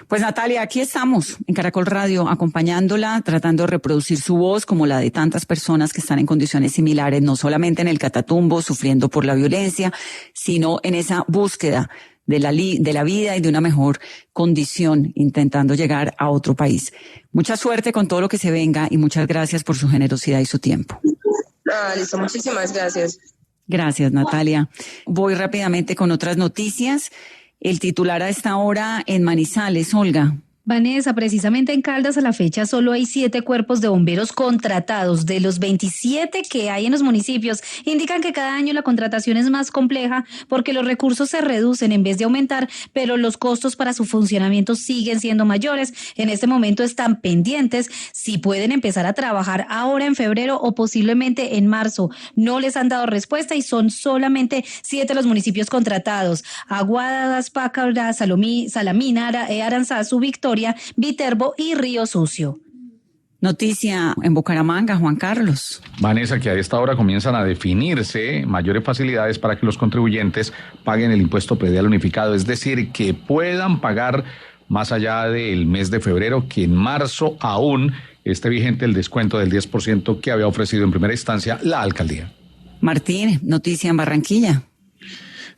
Pues Natalia, aquí estamos en Caracol Radio acompañándola, tratando de reproducir su voz como la de tantas personas que están en condiciones similares, no solamente en el Catatumbo sufriendo por la violencia, sino en esa búsqueda de la vida y de una mejor condición, intentando llegar a otro país. Mucha suerte con todo lo que se venga y muchas gracias por su generosidad y su tiempo. Listo, muchísimas gracias. Gracias, Natalia. Voy rápidamente con otras noticias. El titular a esta hora en Manizales, Olga. Vanessa, precisamente en Caldas a la fecha solo hay 7 cuerpos de bomberos contratados. De los 27 que hay en los municipios, indican que cada año la contratación es más compleja porque los recursos se reducen en vez de aumentar, pero los costos para su funcionamiento siguen siendo mayores. En este momento están pendientes si pueden empezar a trabajar ahora en febrero o posiblemente en marzo. No les han dado respuesta y son solamente 7 los municipios contratados: Aguadas, Pácara, Salamina, Aranzazu, Victoria, Viterbo y Río Sucio. Noticia en Bucaramanga, Juan Carlos. Vanessa, que a esta hora comienzan a definirse mayores facilidades para que los contribuyentes paguen el impuesto predial unificado, es decir, que puedan pagar más allá del mes de febrero, que en marzo aún esté vigente el descuento del 10% que había ofrecido en primera instancia la alcaldía. Martín, noticia en Barranquilla.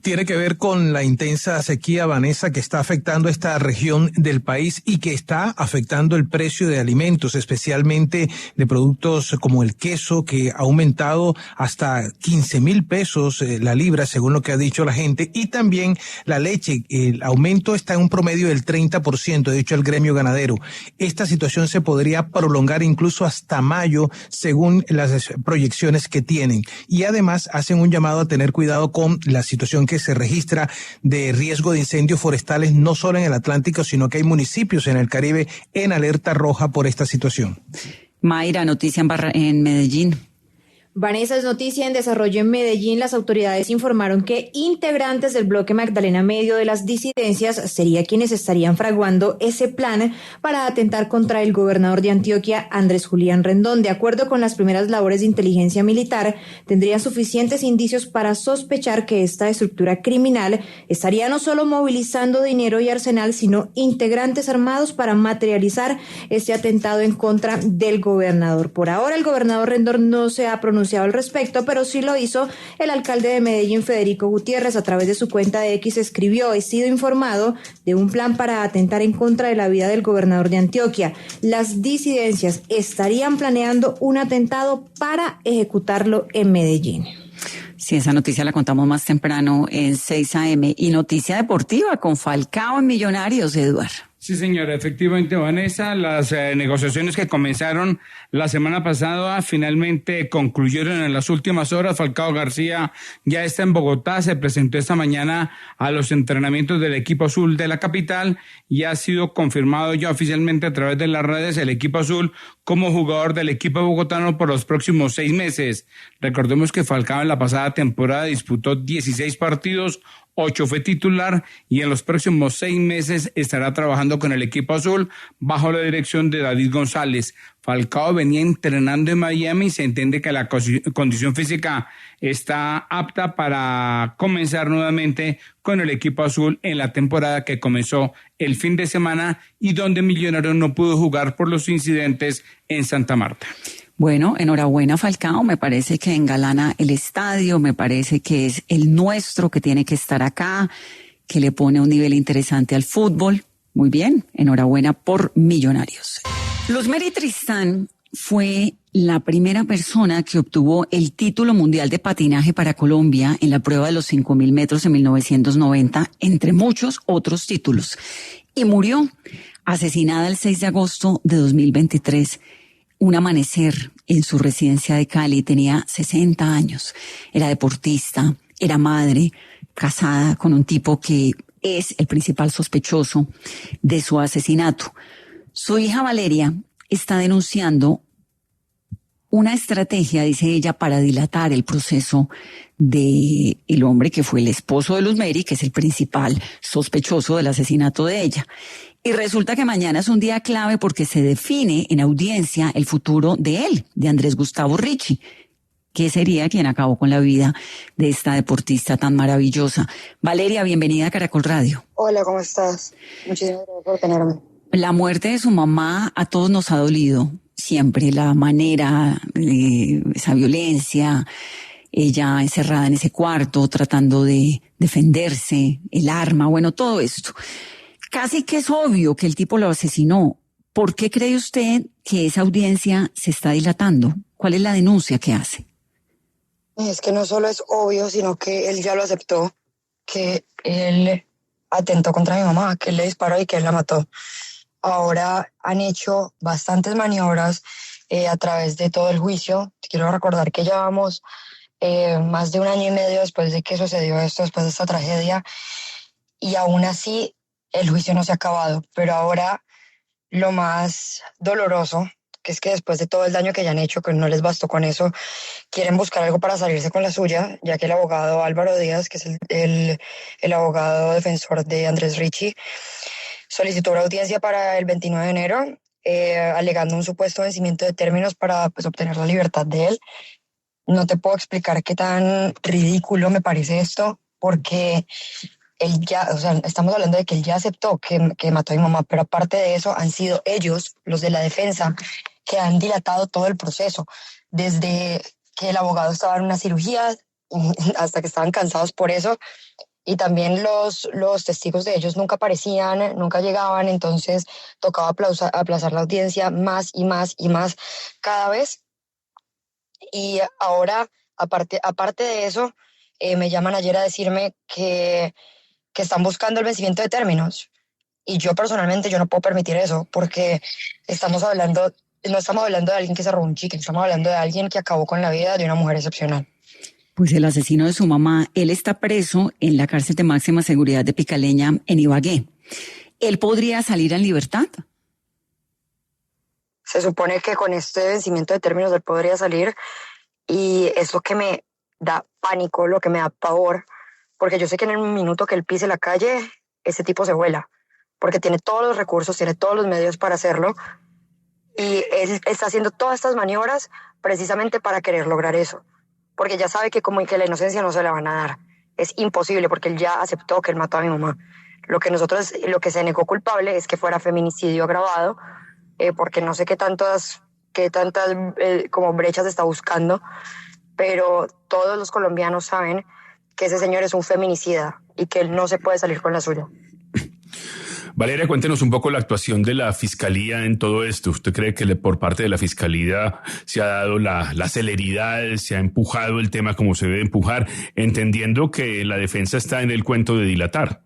Tiene que ver con la intensa sequía, Vanessa, que está afectando esta región del país y que está afectando el precio de alimentos, especialmente de productos como el queso, que ha aumentado hasta 15,000 pesos la libra, según lo que ha dicho la gente, y también la leche. El aumento está en un promedio del 30%, de hecho el gremio ganadero. Esta situación se podría prolongar incluso hasta mayo, según las proyecciones que tienen. Y además hacen un llamado a tener cuidado con la situación que se registra de riesgo de incendios forestales no solo en el Atlántico, sino que hay municipios en el Caribe en alerta roja por esta situación. Mayra, noticia en Medellín. Vanessa, es noticia en desarrollo en Medellín. Las autoridades informaron que integrantes del bloque Magdalena Medio de las disidencias serían quienes estarían fraguando ese plan para atentar contra el gobernador de Antioquia, Andrés Julián Rendón. De acuerdo con las primeras labores de inteligencia militar, tendrían suficientes indicios para sospechar que esta estructura criminal estaría no solo movilizando dinero y arsenal, sino integrantes armados para materializar este atentado en contra del gobernador. Por ahora, el gobernador Rendón no se ha pronunciado al respecto, pero sí lo hizo el alcalde de Medellín, Federico Gutiérrez. A través de su cuenta de X escribió: he sido informado de un plan para atentar en contra de la vida del gobernador de Antioquia. Las disidencias estarían planeando un atentado para ejecutarlo en Medellín. Sí, esa noticia la contamos más temprano en 6 a.m. Y noticia deportiva con Falcao en Millonarios, Eduardo. Sí, señora, efectivamente, Vanessa, las negociaciones que comenzaron la semana pasada finalmente concluyeron en las últimas horas. Falcao García ya está en Bogotá, se presentó esta mañana a los entrenamientos del equipo azul de la capital y ha sido confirmado ya oficialmente a través de las redes el equipo azul como jugador del equipo bogotano por los próximos 6 meses. Recordemos que Falcao en la pasada temporada disputó 16 partidos, 8 fue titular y en los próximos 6 meses estará trabajando con el equipo azul bajo la dirección de David González. Falcao venía entrenando en Miami y se entiende que la condición física está apta para comenzar nuevamente con el equipo azul en la temporada que comenzó el fin de semana y donde Millonarios no pudo jugar por los incidentes en Santa Marta. Bueno, enhorabuena Falcao, me parece que engalana el estadio, me parece que es el nuestro que tiene que estar acá, que le pone un nivel interesante al fútbol. Muy bien, enhorabuena por Millonarios. Luzmeri Tristán fue la primera persona que obtuvo el título mundial de patinaje para Colombia en la prueba de los 5.000 metros en 1990, entre muchos otros títulos, y murió asesinada el 6 de agosto de 2023. Un amanecer en su residencia de Cali. Tenía 60 años, era deportista, era madre, casada con un tipo que es el principal sospechoso de su asesinato. Su hija Valeria está denunciando una estrategia, dice ella, para dilatar el proceso de el hombre que fue el esposo de Luzmeri, que es el principal sospechoso del asesinato de ella. Y resulta que mañana es un día clave porque se define en audiencia el futuro de él, de Andrés Gustavo Ricci, que sería quien acabó con la vida de esta deportista tan maravillosa. Valeria, bienvenida a Caracol Radio. Hola, ¿cómo estás? Muchísimas gracias por tenerme. La muerte de su mamá a todos nos ha dolido siempre, la manera, esa violencia, ella encerrada en ese cuarto tratando de defenderse, el arma, bueno, todo esto. Casi que es obvio que el tipo lo asesinó. ¿Por qué cree usted que esa audiencia se está dilatando? ¿Cuál es la denuncia que hace? Es que no solo es obvio, sino que él ya lo aceptó, que él atentó contra mi mamá, que él le disparó y que él la mató. Ahora han hecho bastantes maniobras a través de todo el juicio. Quiero recordar que llevamos más de 1 año y medio después de que sucedió esto, después de esta tragedia, y aún así el juicio no se ha acabado. Pero ahora lo más doloroso, que es que después de todo el daño que ya han hecho, que no les bastó con eso, quieren buscar algo para salirse con la suya, ya que el abogado Álvaro Díaz, que es el abogado defensor de Andrés Ricci, solicitó una audiencia para el 29 de enero, alegando un supuesto vencimiento de términos para obtener la libertad de él. No te puedo explicar qué tan ridículo me parece esto, porque él ya, o sea, estamos hablando de que él ya aceptó que mató a mi mamá, pero aparte de eso han sido ellos, los de la defensa, que han dilatado todo el proceso, desde que el abogado estaba en una cirugía hasta que estaban cansados por eso, y también los testigos de ellos nunca aparecían, nunca llegaban, entonces tocaba aplazar la audiencia más y más y más cada vez. Y ahora, aparte de eso, me llaman ayer a decirme que están buscando el vencimiento de términos. Y yo personalmente yo no puedo permitir eso, porque no estamos hablando de alguien que se robó un chicken, estamos hablando de alguien que acabó con la vida de una mujer excepcional. Pues el asesino de su mamá, él está preso en la cárcel de máxima seguridad de Picaleña, en Ibagué. ¿Él podría salir en libertad? Se supone que con este vencimiento de términos él podría salir, y es lo que me da pánico, lo que me da pavor, porque yo sé que en el minuto que él pise la calle, ese tipo se vuela, porque tiene todos los recursos, tiene todos los medios para hacerlo, y él está haciendo todas estas maniobras precisamente para querer lograr eso, porque ya sabe que como que la inocencia no se la van a dar. Es imposible, porque él ya aceptó que él mató a mi mamá. Lo que se negó culpable es que fuera feminicidio agravado, porque no sé qué tantas como brechas está buscando, pero todos los colombianos saben que ese señor es un feminicida y que él no se puede salir con la suya. Valeria, cuéntenos un poco la actuación de la Fiscalía en todo esto. ¿Usted cree que por parte de la Fiscalía se ha dado la celeridad, se ha empujado el tema como se debe empujar, entendiendo que la defensa está en el cuento de dilatar?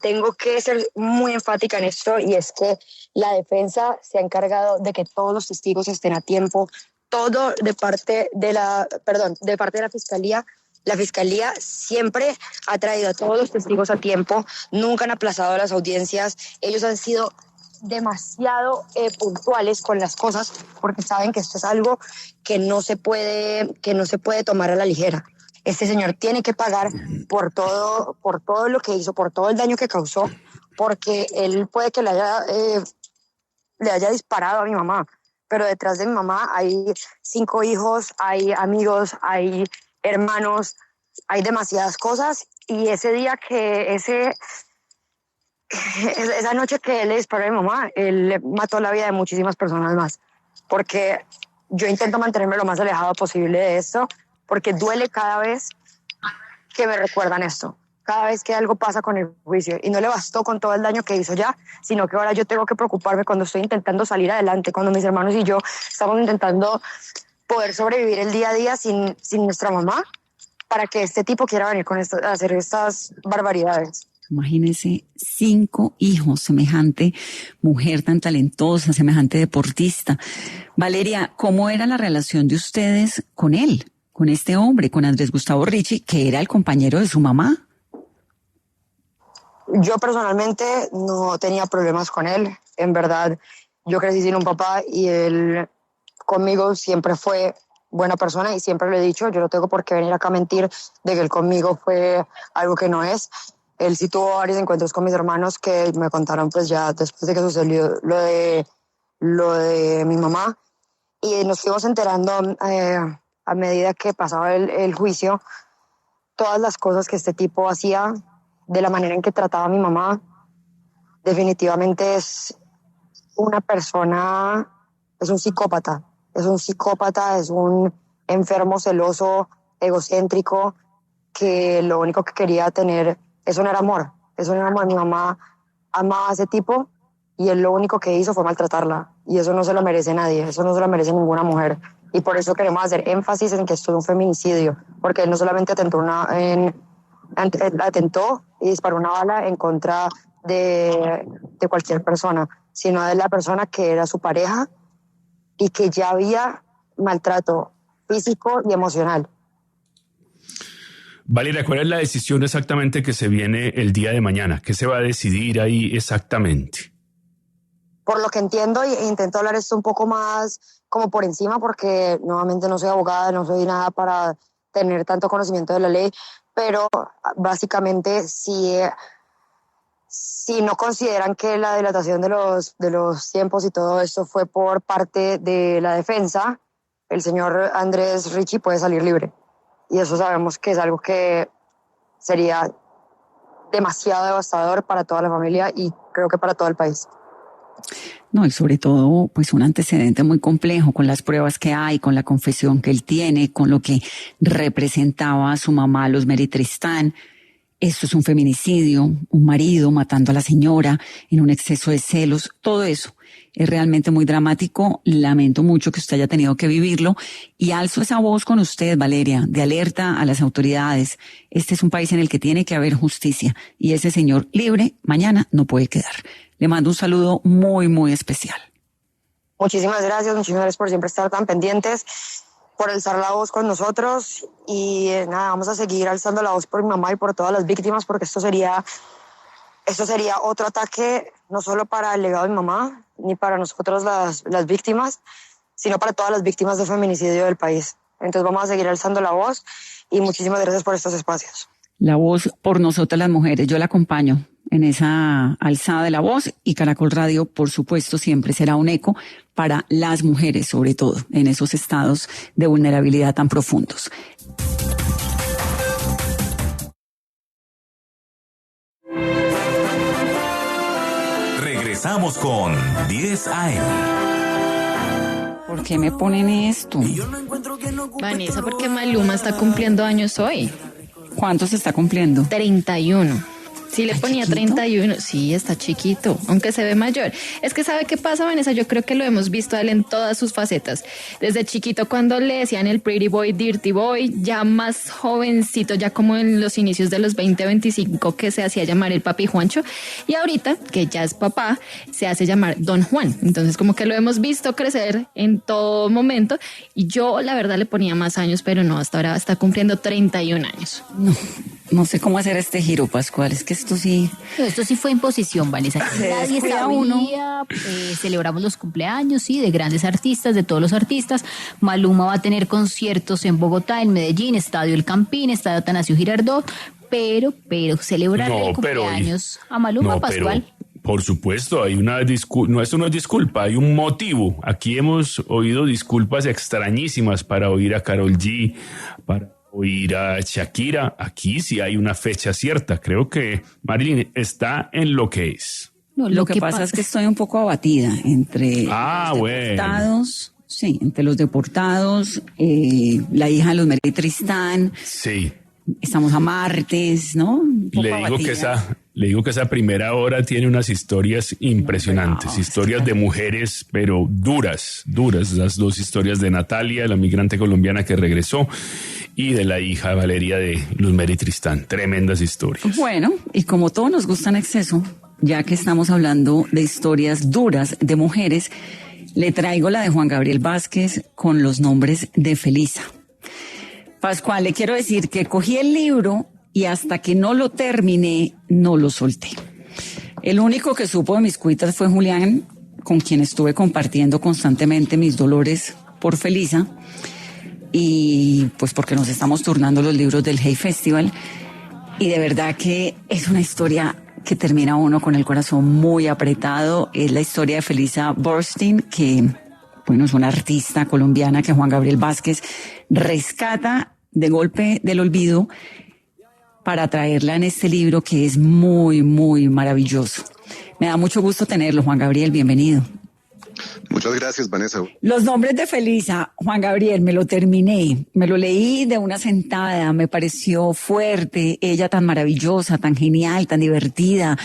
Tengo que ser muy enfática en esto, y es que la defensa se ha encargado de que todos los testigos estén a tiempo, todo de parte de la Fiscalía. La Fiscalía siempre ha traído a todos los testigos a tiempo, nunca han aplazado las audiencias, ellos han sido demasiado puntuales con las cosas, porque saben que esto es algo que no se puede tomar a la ligera. Este señor tiene que pagar por todo lo que hizo, por todo el daño que causó, porque él puede que le haya disparado a mi mamá, pero detrás de mi mamá hay 5 hijos, hay amigos, hay hermanos, hay demasiadas cosas, y esa noche que él le disparó a mi mamá, él mató la vida de muchísimas personas más, porque yo intento mantenerme lo más alejado posible de esto, porque duele cada vez que me recuerdan esto, cada vez que algo pasa con el juicio, y no le bastó con todo el daño que hizo ya, sino que ahora yo tengo que preocuparme cuando estoy intentando salir adelante, cuando mis hermanos y yo estamos intentando poder sobrevivir el día a día sin nuestra mamá, para que este tipo quiera venir a hacer estas barbaridades. Imagínese 5 hijos, semejante mujer tan talentosa, semejante deportista. Valeria, ¿cómo era la relación de ustedes con él, con este hombre, con Andrés Gustavo Richie, que era el compañero de su mamá? Yo personalmente no tenía problemas con él. En verdad, yo crecí sin un papá, y él conmigo siempre fue buena persona, y siempre lo he dicho, yo no tengo por qué venir acá a mentir de que él conmigo fue algo que no es. Él sí tuvo varios encuentros con mis hermanos que me contaron pues ya después de que sucedió lo de mi mamá, y nos fuimos enterando a medida que pasaba el juicio, todas las cosas que este tipo hacía, de la manera en que trataba a mi mamá. Definitivamente es una persona, es un psicópata, es un enfermo celoso, egocéntrico, que lo único que quería tener, eso no era amor. Mi mamá amaba a ese tipo, y él lo único que hizo fue maltratarla, y eso no se lo merece nadie, eso no se lo merece ninguna mujer, y por eso queremos hacer énfasis en que esto es un feminicidio, porque él no solamente atentó y disparó una bala en contra de cualquier persona, sino de la persona que era su pareja, y que ya había maltrato físico y emocional. Valeria, ¿cuál es la decisión exactamente que se viene el día de mañana? ¿Qué se va a decidir ahí exactamente? Por lo que entiendo, e intento hablar esto un poco más como por encima, porque nuevamente no soy abogada, no soy nada para tener tanto conocimiento de la ley, pero básicamente si no consideran que la dilatación de los tiempos y todo esto fue por parte de la defensa, el señor Andrés Richie puede salir libre. Y eso sabemos que es algo que sería demasiado devastador para toda la familia y creo que para todo el país. No, y sobre todo, pues un antecedente muy complejo con las pruebas que hay, con la confesión que él tiene, con lo que representaba a su mamá, Luzmeri Tristán. Esto es un feminicidio, un marido matando a la señora en un exceso de celos, todo eso es realmente muy dramático. Lamento mucho que usted haya tenido que vivirlo y alzo esa voz con usted, Valeria, de alerta a las autoridades. Este es un país en el que tiene que haber justicia y ese señor libre mañana no puede quedar. Le mando un saludo muy, muy especial. Muchísimas gracias por siempre estar tan pendientes, por alzar la voz con nosotros y nada, vamos a seguir alzando la voz por mi mamá y por todas las víctimas porque esto sería otro ataque no solo para el legado de mi mamá ni para nosotros las víctimas, sino para todas las víctimas de feminicidio del país. Entonces vamos a seguir alzando la voz y muchísimas gracias por estos espacios. La voz por nosotras las mujeres, yo la acompaño en esa alzada de la voz y Caracol Radio, por supuesto, siempre será un eco para las mujeres, sobre todo en esos estados de vulnerabilidad tan profundos. Regresamos con 10 AM. ¿Por qué me ponen esto? Vanessa, porque Maluma está cumpliendo años hoy. ¿Cuántos está cumpliendo? 31. Sí, le ponía chiquito? 31. Sí, está chiquito, aunque se ve mayor. Es que ¿sabe qué pasa, Vanessa? Yo creo que lo hemos visto a él en todas sus facetas. Desde chiquito cuando le decían el Pretty Boy, Dirty Boy, ya más jovencito, ya como en los inicios de los 20, 25, que se hacía llamar el Papi Juancho. Y ahorita, que ya es papá, se hace llamar Don Juan. Entonces como que lo hemos visto crecer en todo momento. Y yo, la verdad, le ponía más años, pero no, hasta ahora está cumpliendo 31 años. No sé cómo hacer este giro, Pascual. Es que esto sí... No, esto sí fue imposición, Vanessa. Nadie sabía. Celebramos los cumpleaños, sí, de grandes artistas, de todos los artistas. Maluma va a tener conciertos en Bogotá, en Medellín, Estadio El Campín, Estadio Atanasio Girardot, pero celebrar el cumpleaños a Maluma, Pascual. Por supuesto, hay una no, esto no es disculpa, hay un motivo. Aquí hemos oído disculpas extrañísimas para oír a Karol G, para oír a Shakira. Aquí sí hay una fecha cierta. Creo que Marilyn está en lo que es. No, lo que pasa es que estoy un poco abatida entre los deportados. Sí, entre los deportados, la hija de Luzmeri Tristán. Sí. Estamos a martes, ¿no? Le digo que esa primera hora tiene unas historias impresionantes, historias de mujeres, pero duras. Las dos historias de Natalia, la migrante colombiana que regresó, y de la hija Valeria de Luzmeri Tristán. Tremendas historias. Bueno, y como todo nos gusta en exceso, ya que estamos hablando de historias duras de mujeres, le traigo la de Juan Gabriel Vázquez con los nombres de Felisa. Pascual, le quiero decir que cogí el libro y hasta que no lo terminé, no lo solté. El único que supo de mis cuitas fue Julián, con quien estuve compartiendo constantemente mis dolores por Felisa, y pues porque nos estamos turnando los libros del Hey Festival, y de verdad que es una historia que termina uno con el corazón muy apretado. Es la historia de Felisa Burstein, que bueno, es una artista colombiana que Juan Gabriel Vázquez rescata de golpe del olvido para traerla en este libro que es muy, muy maravilloso. Me da mucho gusto tenerlo, Juan Gabriel, bienvenido. Muchas gracias, Vanessa. Los nombres de Felisa, Juan Gabriel, me lo terminé, me lo leí de una sentada, me pareció fuerte, ella tan maravillosa, tan genial, tan divertida,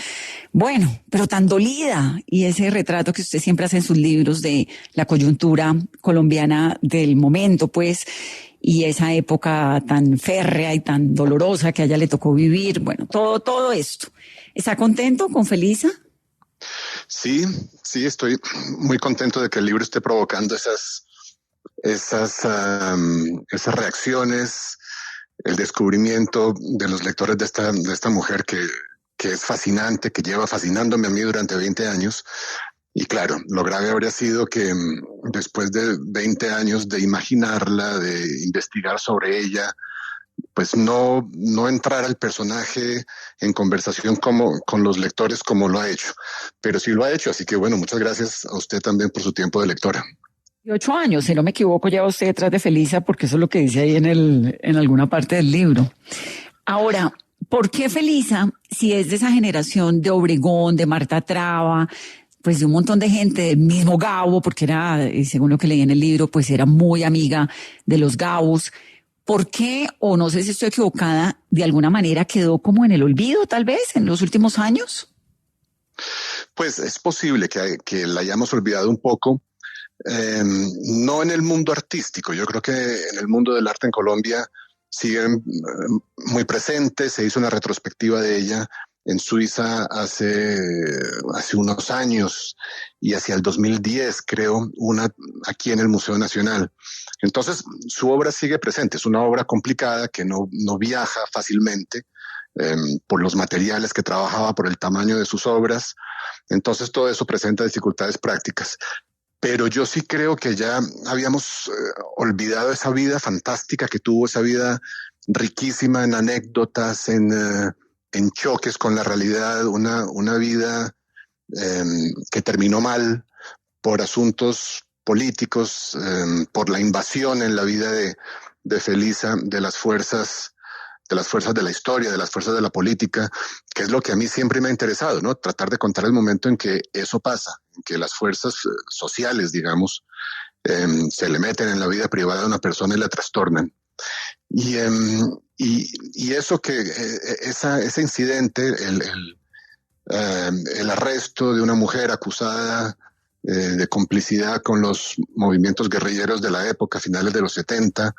bueno, pero tan dolida. Y ese retrato que usted siempre hace en sus libros de la coyuntura colombiana del momento, pues, y esa época tan férrea y tan dolorosa que a ella le tocó vivir, bueno, todo esto. ¿Está contento con Felisa? Sí, estoy muy contento de que el libro esté provocando esas reacciones, el descubrimiento de los lectores de esta mujer que es fascinante, que lleva fascinándome a mí durante 20 años. Y claro, lo grave habría sido que después de 20 años de imaginarla, de investigar sobre ella, pues no entrar al personaje en conversación con los lectores como lo ha hecho, pero sí lo ha hecho, así que bueno, muchas gracias a usted también por su tiempo de lectora. 8 años, si no me equivoco, lleva usted detrás de Felisa, porque eso es lo que dice ahí en alguna parte del libro. Ahora, ¿Por qué Felisa, si es de esa generación de Obregón, de Marta Traba, pues de un montón de gente, del mismo Gabo, porque era, según lo que leí en el libro, pues era muy amiga de los Gabos? ¿Por qué, o no sé si estoy equivocada, de alguna manera quedó como en el olvido, tal vez, en los últimos años? Pues es posible que la hayamos olvidado un poco, no en el mundo artístico. Yo creo que en el mundo del arte en Colombia siguen muy presentes. Se hizo una retrospectiva de ella en Suiza hace unos años, y hacia el 2010 creo una aquí en el Museo Nacional. Entonces su obra sigue presente. Es una obra complicada que no viaja fácilmente por los materiales que trabajaba, por el tamaño de sus obras. Entonces todo eso presenta dificultades prácticas. Pero yo sí creo que ya habíamos olvidado esa vida fantástica que tuvo, esa vida riquísima en anécdotas, en choques con la realidad, una vida que terminó mal por asuntos políticos, por la invasión en la vida de Felisa, de las fuerzas de la historia, de las fuerzas de la política, que es lo que a mí siempre me ha interesado, ¿no? Tratar de contar el momento en que eso pasa, en que las fuerzas sociales, digamos, se le meten en la vida privada de una persona y la trastornan. Y eso ese incidente, el arresto de una mujer acusada de complicidad con los movimientos guerrilleros de la época, finales de los 70,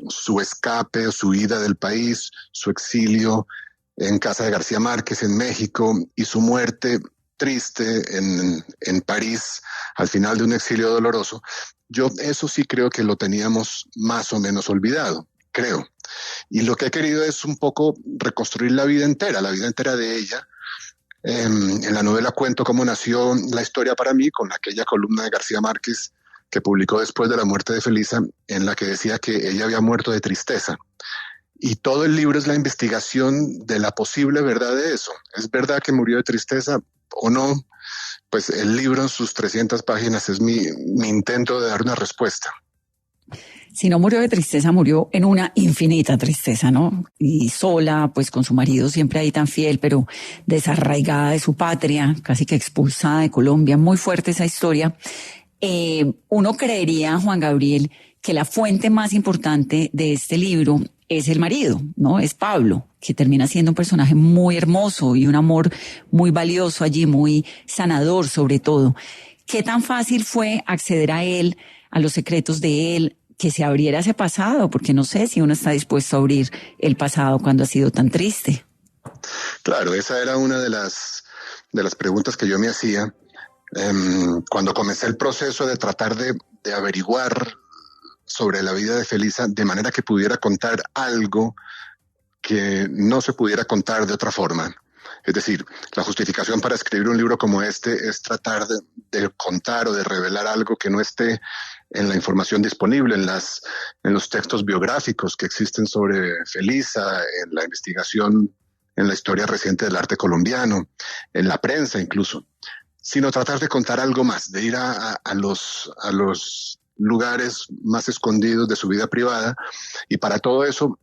su escape, su huida del país, su exilio en casa de García Márquez en México, y su muerte triste en París al final de un exilio doloroso. Yo eso sí creo que lo teníamos más o menos olvidado, creo. Y lo que he querido es un poco reconstruir la vida entera de ella. En la novela cuento cómo nació la historia para mí, con aquella columna de García Márquez que publicó después de la muerte de Felisa, en la que decía que ella había muerto de tristeza. Y todo el libro es la investigación de la posible verdad de eso. ¿Es verdad que murió de tristeza o no? Pues el libro en sus 300 páginas es mi intento de dar una respuesta. Si no murió de tristeza, murió en una infinita tristeza, ¿no? Y sola, pues con su marido siempre ahí tan fiel, pero desarraigada de su patria, casi que expulsada de Colombia. Muy fuerte esa historia. Uno creería, Juan Gabriel, que la fuente más importante de este libro es el marido, ¿no? Es Pablo, que termina siendo un personaje muy hermoso y un amor muy valioso allí, muy sanador sobre todo. ¿Qué tan fácil fue acceder a él, a los secretos de él, que se abriera ese pasado? Porque no sé si uno está dispuesto a abrir el pasado cuando ha sido tan triste. Claro, esa era una de las preguntas que yo me hacía cuando comencé el proceso de tratar de averiguar sobre la vida de Felisa, de manera que pudiera contar algo que no se pudiera contar de otra forma. Es decir, la justificación para escribir un libro como este es tratar de contar o de revelar algo que no esté en la información disponible, en los textos biográficos que existen sobre Felisa, en la investigación, en la historia reciente del arte colombiano, en la prensa incluso, sino tratar de contar algo más, de ir a los lugares más escondidos de su vida privada. Y para todo eso,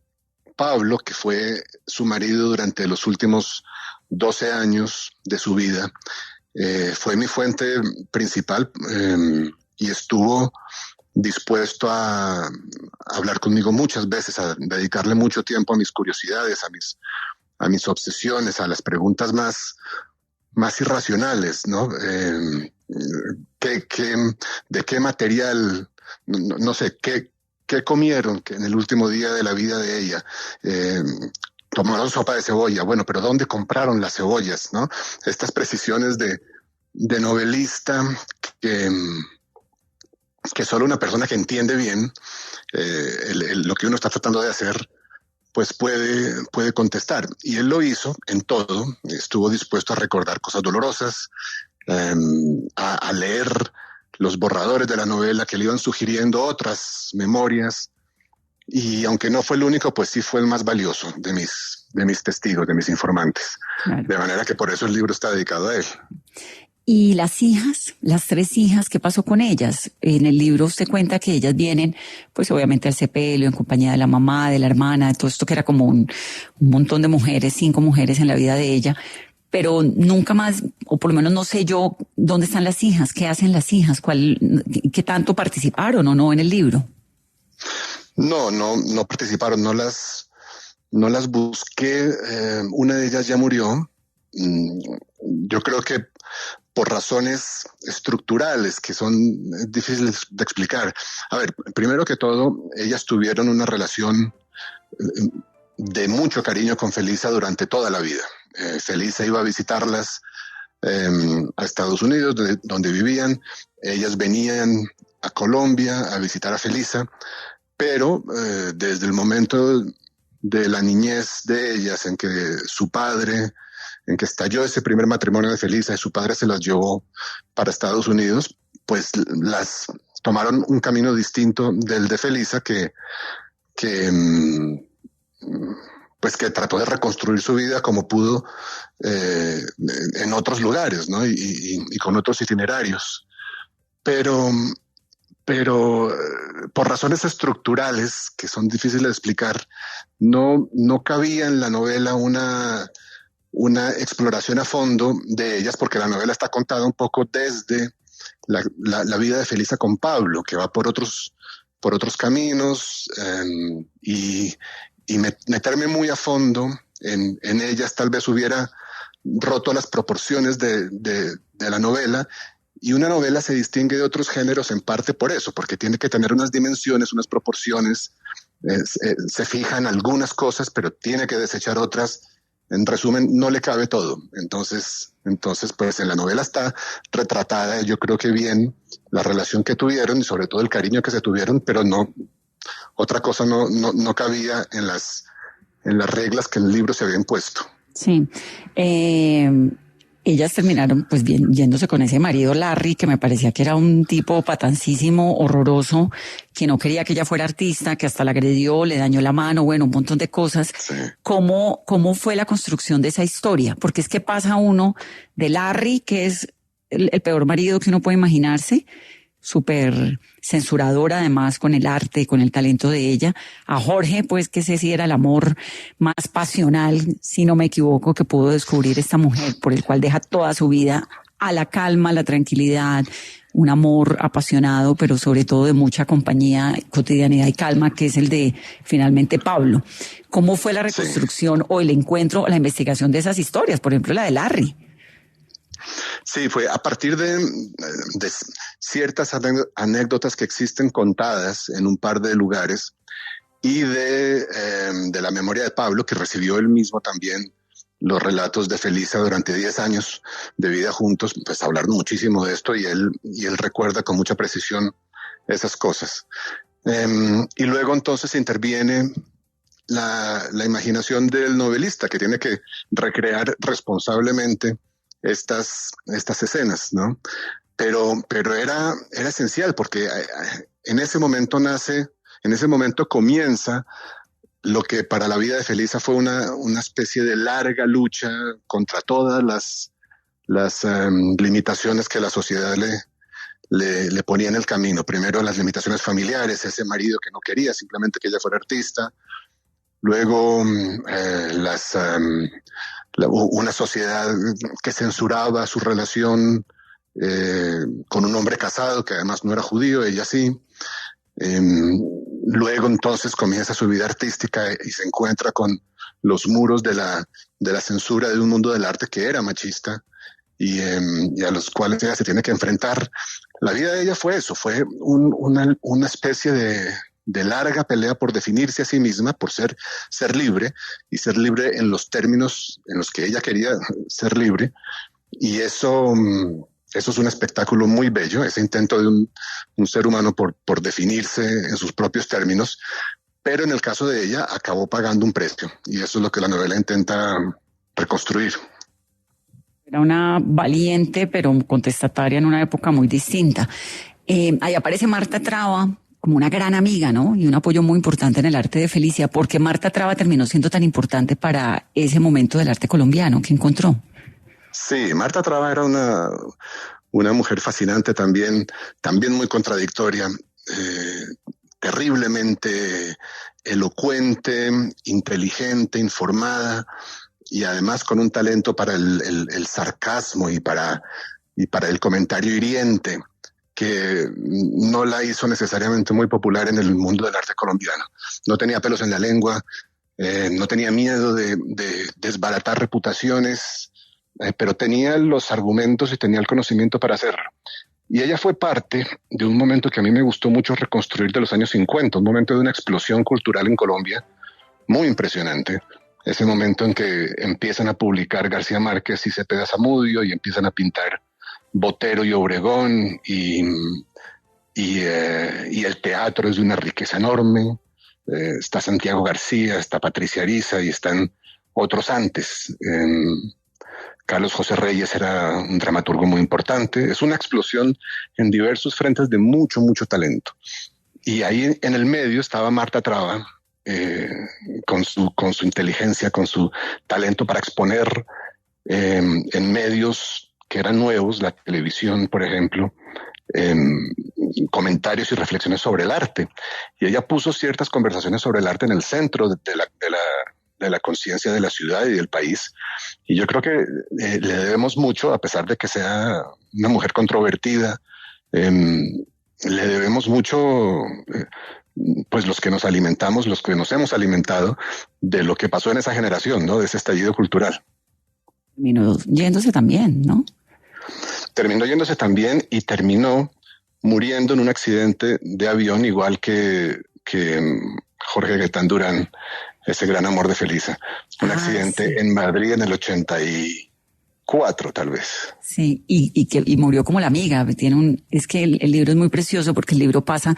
Pablo, que fue su marido durante los últimos 12 años de su vida, fue mi fuente principal y estuvo dispuesto a hablar conmigo muchas veces, a dedicarle mucho tiempo a mis curiosidades, a mis obsesiones, a las preguntas más irracionales, ¿no? ¿De qué material, no sé, qué comieron en el último día de la vida de ella? Tomaron sopa de cebolla, bueno, pero ¿dónde compraron las cebollas, no? Estas precisiones de novelista que solo una persona que entiende bien lo que uno está tratando de hacer, pues puede contestar. Y él lo hizo en todo. Estuvo dispuesto a recordar cosas dolorosas, a leer los borradores de la novela que le iban sugiriendo otras memorias. Y aunque no fue el único, pues sí fue el más valioso de mis testigos, de mis informantes. Claro. De manera que por eso el libro está dedicado a él. Y las hijas, las 3 hijas, ¿qué pasó con ellas? En el libro usted cuenta que ellas vienen, pues obviamente al sepelio, en compañía de la mamá, de la hermana, de todo esto que era como un montón de mujeres, 5 mujeres en la vida de ella, pero nunca más, o por lo menos no sé yo, ¿dónde están las hijas? ¿Qué hacen las hijas? ¿Qué tanto participaron o no en el libro? No participaron, no las busqué. Una de ellas ya murió. Yo creo que por razones estructurales que son difíciles de explicar. A ver, primero que todo, ellas tuvieron una relación de mucho cariño con Felisa durante toda la vida. Felisa iba a visitarlas a Estados Unidos, donde vivían. Ellas venían a Colombia a visitar a Felisa, pero desde el momento de la niñez de ellas en que estalló ese primer matrimonio de Felisa y su padre se las llevó para Estados Unidos, pues las tomaron un camino distinto del de Felisa que trató de reconstruir su vida como pudo en otros lugares, ¿no? Y con otros itinerarios. Pero por razones estructurales que son difíciles de explicar, no cabía en la novela una exploración a fondo de ellas, porque la novela está contada un poco desde la vida de Felisa con Pablo, que va por otros caminos, y meterme muy a fondo en ellas tal vez hubiera roto las proporciones de la novela. Y una novela se distingue de otros géneros en parte por eso, porque tiene que tener unas dimensiones, unas proporciones, se fijan algunas cosas, pero tiene que desechar otras. En resumen, no le cabe todo. Entonces, pues en la novela está retratada, yo creo que bien, la relación que tuvieron y sobre todo el cariño que se tuvieron, pero otra cosa no cabía en las reglas que en el libro se habían puesto. Sí. Ellas terminaron pues bien yéndose con ese marido Larry, que me parecía que era un tipo patancísimo, horroroso, que no quería que ella fuera artista, que hasta la agredió, le dañó la mano, bueno, un montón de cosas. Sí. ¿Cómo fue la construcción de esa historia? Porque es que pasa uno de Larry, que es el peor marido que uno puede imaginarse, súper censurador además con el arte, con el talento de ella, a Jorge, pues que ese sí era el amor más pasional, si no me equivoco, que pudo descubrir esta mujer, por el cual deja toda su vida a la calma, a la tranquilidad, un amor apasionado, pero sobre todo de mucha compañía, cotidianidad y calma, que es el de finalmente Pablo. ¿Cómo fue la reconstrucción o el encuentro o la investigación de esas historias? Por ejemplo, la de Larry. Sí, fue a partir de ciertas anécdotas que existen contadas en un par de lugares y de la memoria de Pablo, que recibió él mismo también los relatos de Felisa durante 10 años de vida juntos, pues hablaron muchísimo de esto y él recuerda con mucha precisión esas cosas. Y luego entonces interviene la imaginación del novelista, que tiene que recrear responsablemente estas escenas, ¿no? Pero era esencial porque en ese momento comienza lo que para la vida de Felisa fue una especie de larga lucha contra todas las limitaciones que la sociedad le ponía en el camino. Primero las limitaciones familiares, ese marido que no quería simplemente que ella fuera artista. Luego una sociedad que censuraba su relación con un hombre casado que además no era judío, ella sí. Luego entonces comienza su vida artística y se encuentra con los muros de la censura de un mundo del arte que era machista y a los cuales ella se tiene que enfrentar. La vida de ella fue eso, fue una especie de larga pelea por definirse a sí misma, por ser libre y ser libre en los términos en los que ella quería ser libre. Y eso es un espectáculo muy bello, ese intento de un ser humano por definirse en sus propios términos, pero en el caso de ella acabó pagando un precio y eso es lo que la novela intenta reconstruir. Era una valiente pero contestataria en una época muy distinta. Ahí aparece Marta Traba como una gran amiga, ¿no? Y un apoyo muy importante en el arte de Felicia. ¿Por qué Marta Traba terminó siendo tan importante para ese momento del arte colombiano que encontró? Sí, Marta Traba era una mujer fascinante también muy contradictoria, terriblemente elocuente, inteligente, informada y además con un talento para el sarcasmo y para el comentario hiriente que no la hizo necesariamente muy popular en el mundo del arte colombiano. No tenía pelos en la lengua, no tenía miedo de desbaratar reputaciones, pero tenía los argumentos y tenía el conocimiento para hacerlo. Y ella fue parte de un momento que a mí me gustó mucho reconstruir de los años 50, un momento de una explosión cultural en Colombia muy impresionante. Ese momento en que empiezan a publicar García Márquez y Cepeda Zamudio y empiezan a pintar Botero y Obregón y el teatro es de una riqueza enorme. Está Santiago García, está Patricia Ariza y están otros antes. Carlos José Reyes era un dramaturgo muy importante. Es una explosión en diversos frentes de mucho, mucho talento. Y ahí en el medio estaba Marta Traba, con su inteligencia, con su talento para exponer en medios que eran nuevos, la televisión, por ejemplo, comentarios y reflexiones sobre el arte. Y ella puso ciertas conversaciones sobre el arte en el centro de la conciencia de la ciudad y del país. Y yo creo que le debemos mucho, a pesar de que sea una mujer controvertida, le debemos mucho, pues los que nos alimentamos, los que nos hemos alimentado de lo que pasó en esa generación, ¿no? De ese estallido cultural. Terminó yéndose también, ¿no? Terminó yéndose también y terminó muriendo en un accidente de avión, igual que Jorge Gaitán Durán, ese gran amor de Felisa. Un accidente sí. En Madrid en el 84, tal vez. Sí, y murió como la amiga. Es que el libro es muy precioso porque el libro pasa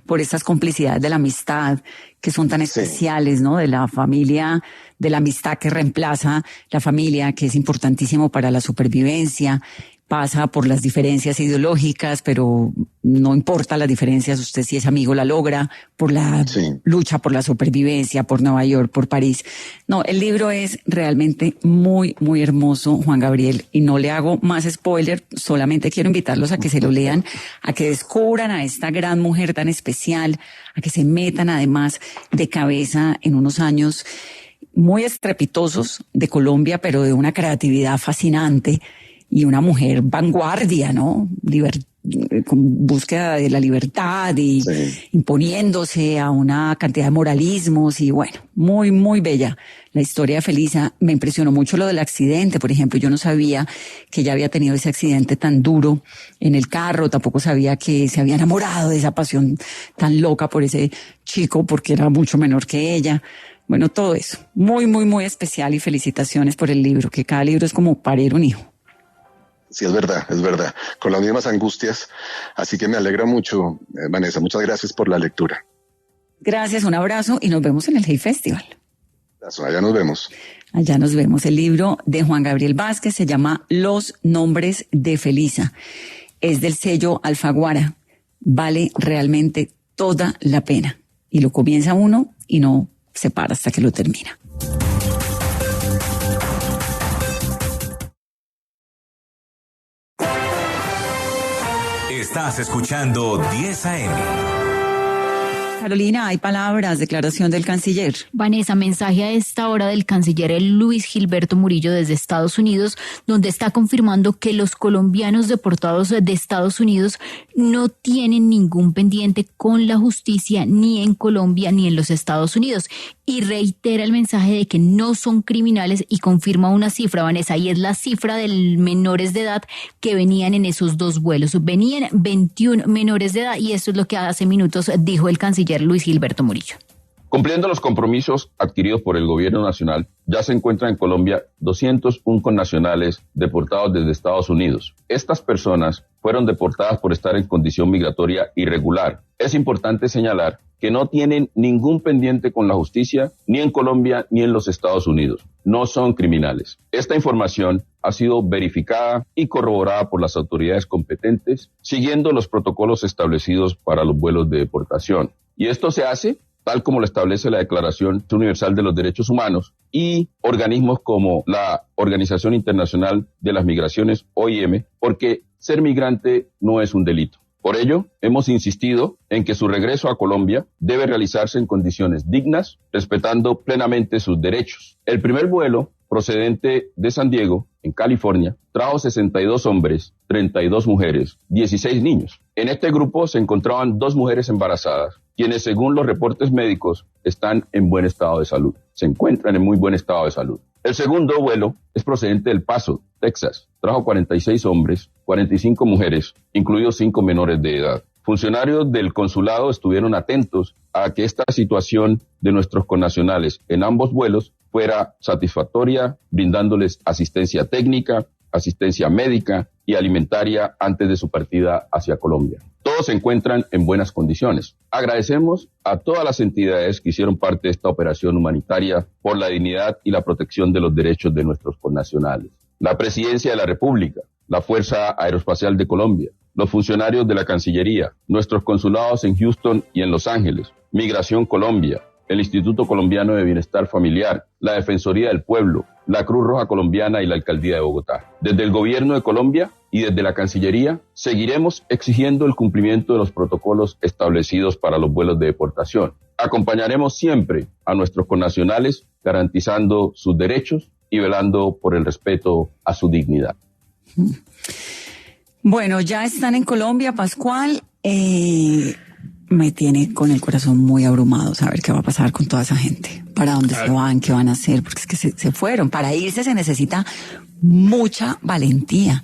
por estas complicidades de la amistad que son tan especiales, ¿no? De la familia, de la amistad que reemplaza la familia, que es importantísimo para la supervivencia. Pasa por las diferencias ideológicas, pero no importa las diferencias, usted si es amigo la logra, por la lucha por la supervivencia, por Nueva York, por París. No, el libro es realmente muy, muy hermoso, Juan Gabriel, y no le hago más spoiler, solamente quiero invitarlos a que se lo lean, a que descubran a esta gran mujer tan especial, a que se metan además de cabeza en unos años muy estrepitosos de Colombia, pero de una creatividad fascinante. Y una mujer vanguardia, ¿no? Con búsqueda de la libertad y imponiéndose a una cantidad de moralismos y bueno, muy, muy bella la historia de Felisa. Me impresionó mucho lo del accidente, por ejemplo. Yo no sabía que ella había tenido ese accidente tan duro en el carro, tampoco sabía que se había enamorado de esa pasión tan loca por ese chico porque era mucho menor que ella. Bueno, todo eso. Muy, muy, muy especial y felicitaciones por el libro, que cada libro es como parir un hijo. Sí, es verdad, con las mismas angustias. Así que me alegra mucho, Vanessa. Muchas gracias por la lectura. Gracias, un abrazo y nos vemos en el Hey Festival. Allá nos vemos. Allá nos vemos. El libro de Juan Gabriel Vázquez se llama Los nombres de Felisa. Es del sello Alfaguara. Vale realmente toda la pena. Y lo comienza uno y no se para hasta que lo termina. Estás escuchando 10 AM. Carolina, hay palabras, declaración del canciller. Vanessa, mensaje a esta hora del canciller Luis Gilberto Murillo desde Estados Unidos, donde está confirmando que los colombianos deportados de Estados Unidos no tienen ningún pendiente con la justicia ni en Colombia ni en los Estados Unidos. Y reitera el mensaje de que no son criminales y confirma una cifra, Vanessa, y es la cifra de menores de edad que venían en esos dos vuelos. Venían 21 menores de edad y esto es lo que hace minutos dijo el canciller Luis Gilberto Murillo. Cumpliendo los compromisos adquiridos por el gobierno nacional, ya se encuentran en Colombia 201 connacionales deportados desde Estados Unidos. Estas personas fueron deportadas por estar en condición migratoria irregular. Es importante señalar que no tienen ningún pendiente con la justicia, ni en Colombia ni en los Estados Unidos. No son criminales. Esta información ha sido verificada y corroborada por las autoridades competentes, siguiendo los protocolos establecidos para los vuelos de deportación. Y esto se hace tal como lo establece la Declaración Universal de los Derechos Humanos, y organismos como la Organización Internacional de las Migraciones, OIM, porque ser migrante no es un delito. Por ello, hemos insistido en que su regreso a Colombia debe realizarse en condiciones dignas, respetando plenamente sus derechos. El primer vuelo, procedente de San Diego, en California, trajo 62 hombres, 32 mujeres, 16 niños. En este grupo se encontraban 2 mujeres embarazadas, quienes según los reportes médicos están en buen estado de salud. Se encuentran en muy buen estado de salud. El segundo vuelo es procedente del Paso, Texas. Trajo 46 hombres, 45 mujeres, incluidos 5 menores de edad. Funcionarios del consulado estuvieron atentos a que esta situación de nuestros connacionales en ambos vuelos fuera satisfactoria, brindándoles asistencia técnica, asistencia médica y alimentaria antes de su partida hacia Colombia. Todos se encuentran en buenas condiciones. Agradecemos a todas las entidades que hicieron parte de esta operación humanitaria por la dignidad y la protección de los derechos de nuestros connacionales. La Presidencia de la República, la Fuerza Aeroespacial de Colombia, los funcionarios de la Cancillería, nuestros consulados en Houston y en Los Ángeles, Migración Colombia, el Instituto Colombiano de Bienestar Familiar, la Defensoría del Pueblo, la Cruz Roja Colombiana y la Alcaldía de Bogotá. Desde el Gobierno de Colombia y desde la Cancillería seguiremos exigiendo el cumplimiento de los protocolos establecidos para los vuelos de deportación. Acompañaremos siempre a nuestros connacionales garantizando sus derechos y velando por el respeto a su dignidad. Bueno, ya están en Colombia, Pascual. Me tiene con el corazón muy abrumado saber qué va a pasar con toda esa gente. ¿Para dónde se van? ¿Qué van a hacer? Porque es que se fueron. Para irse se necesita mucha valentía.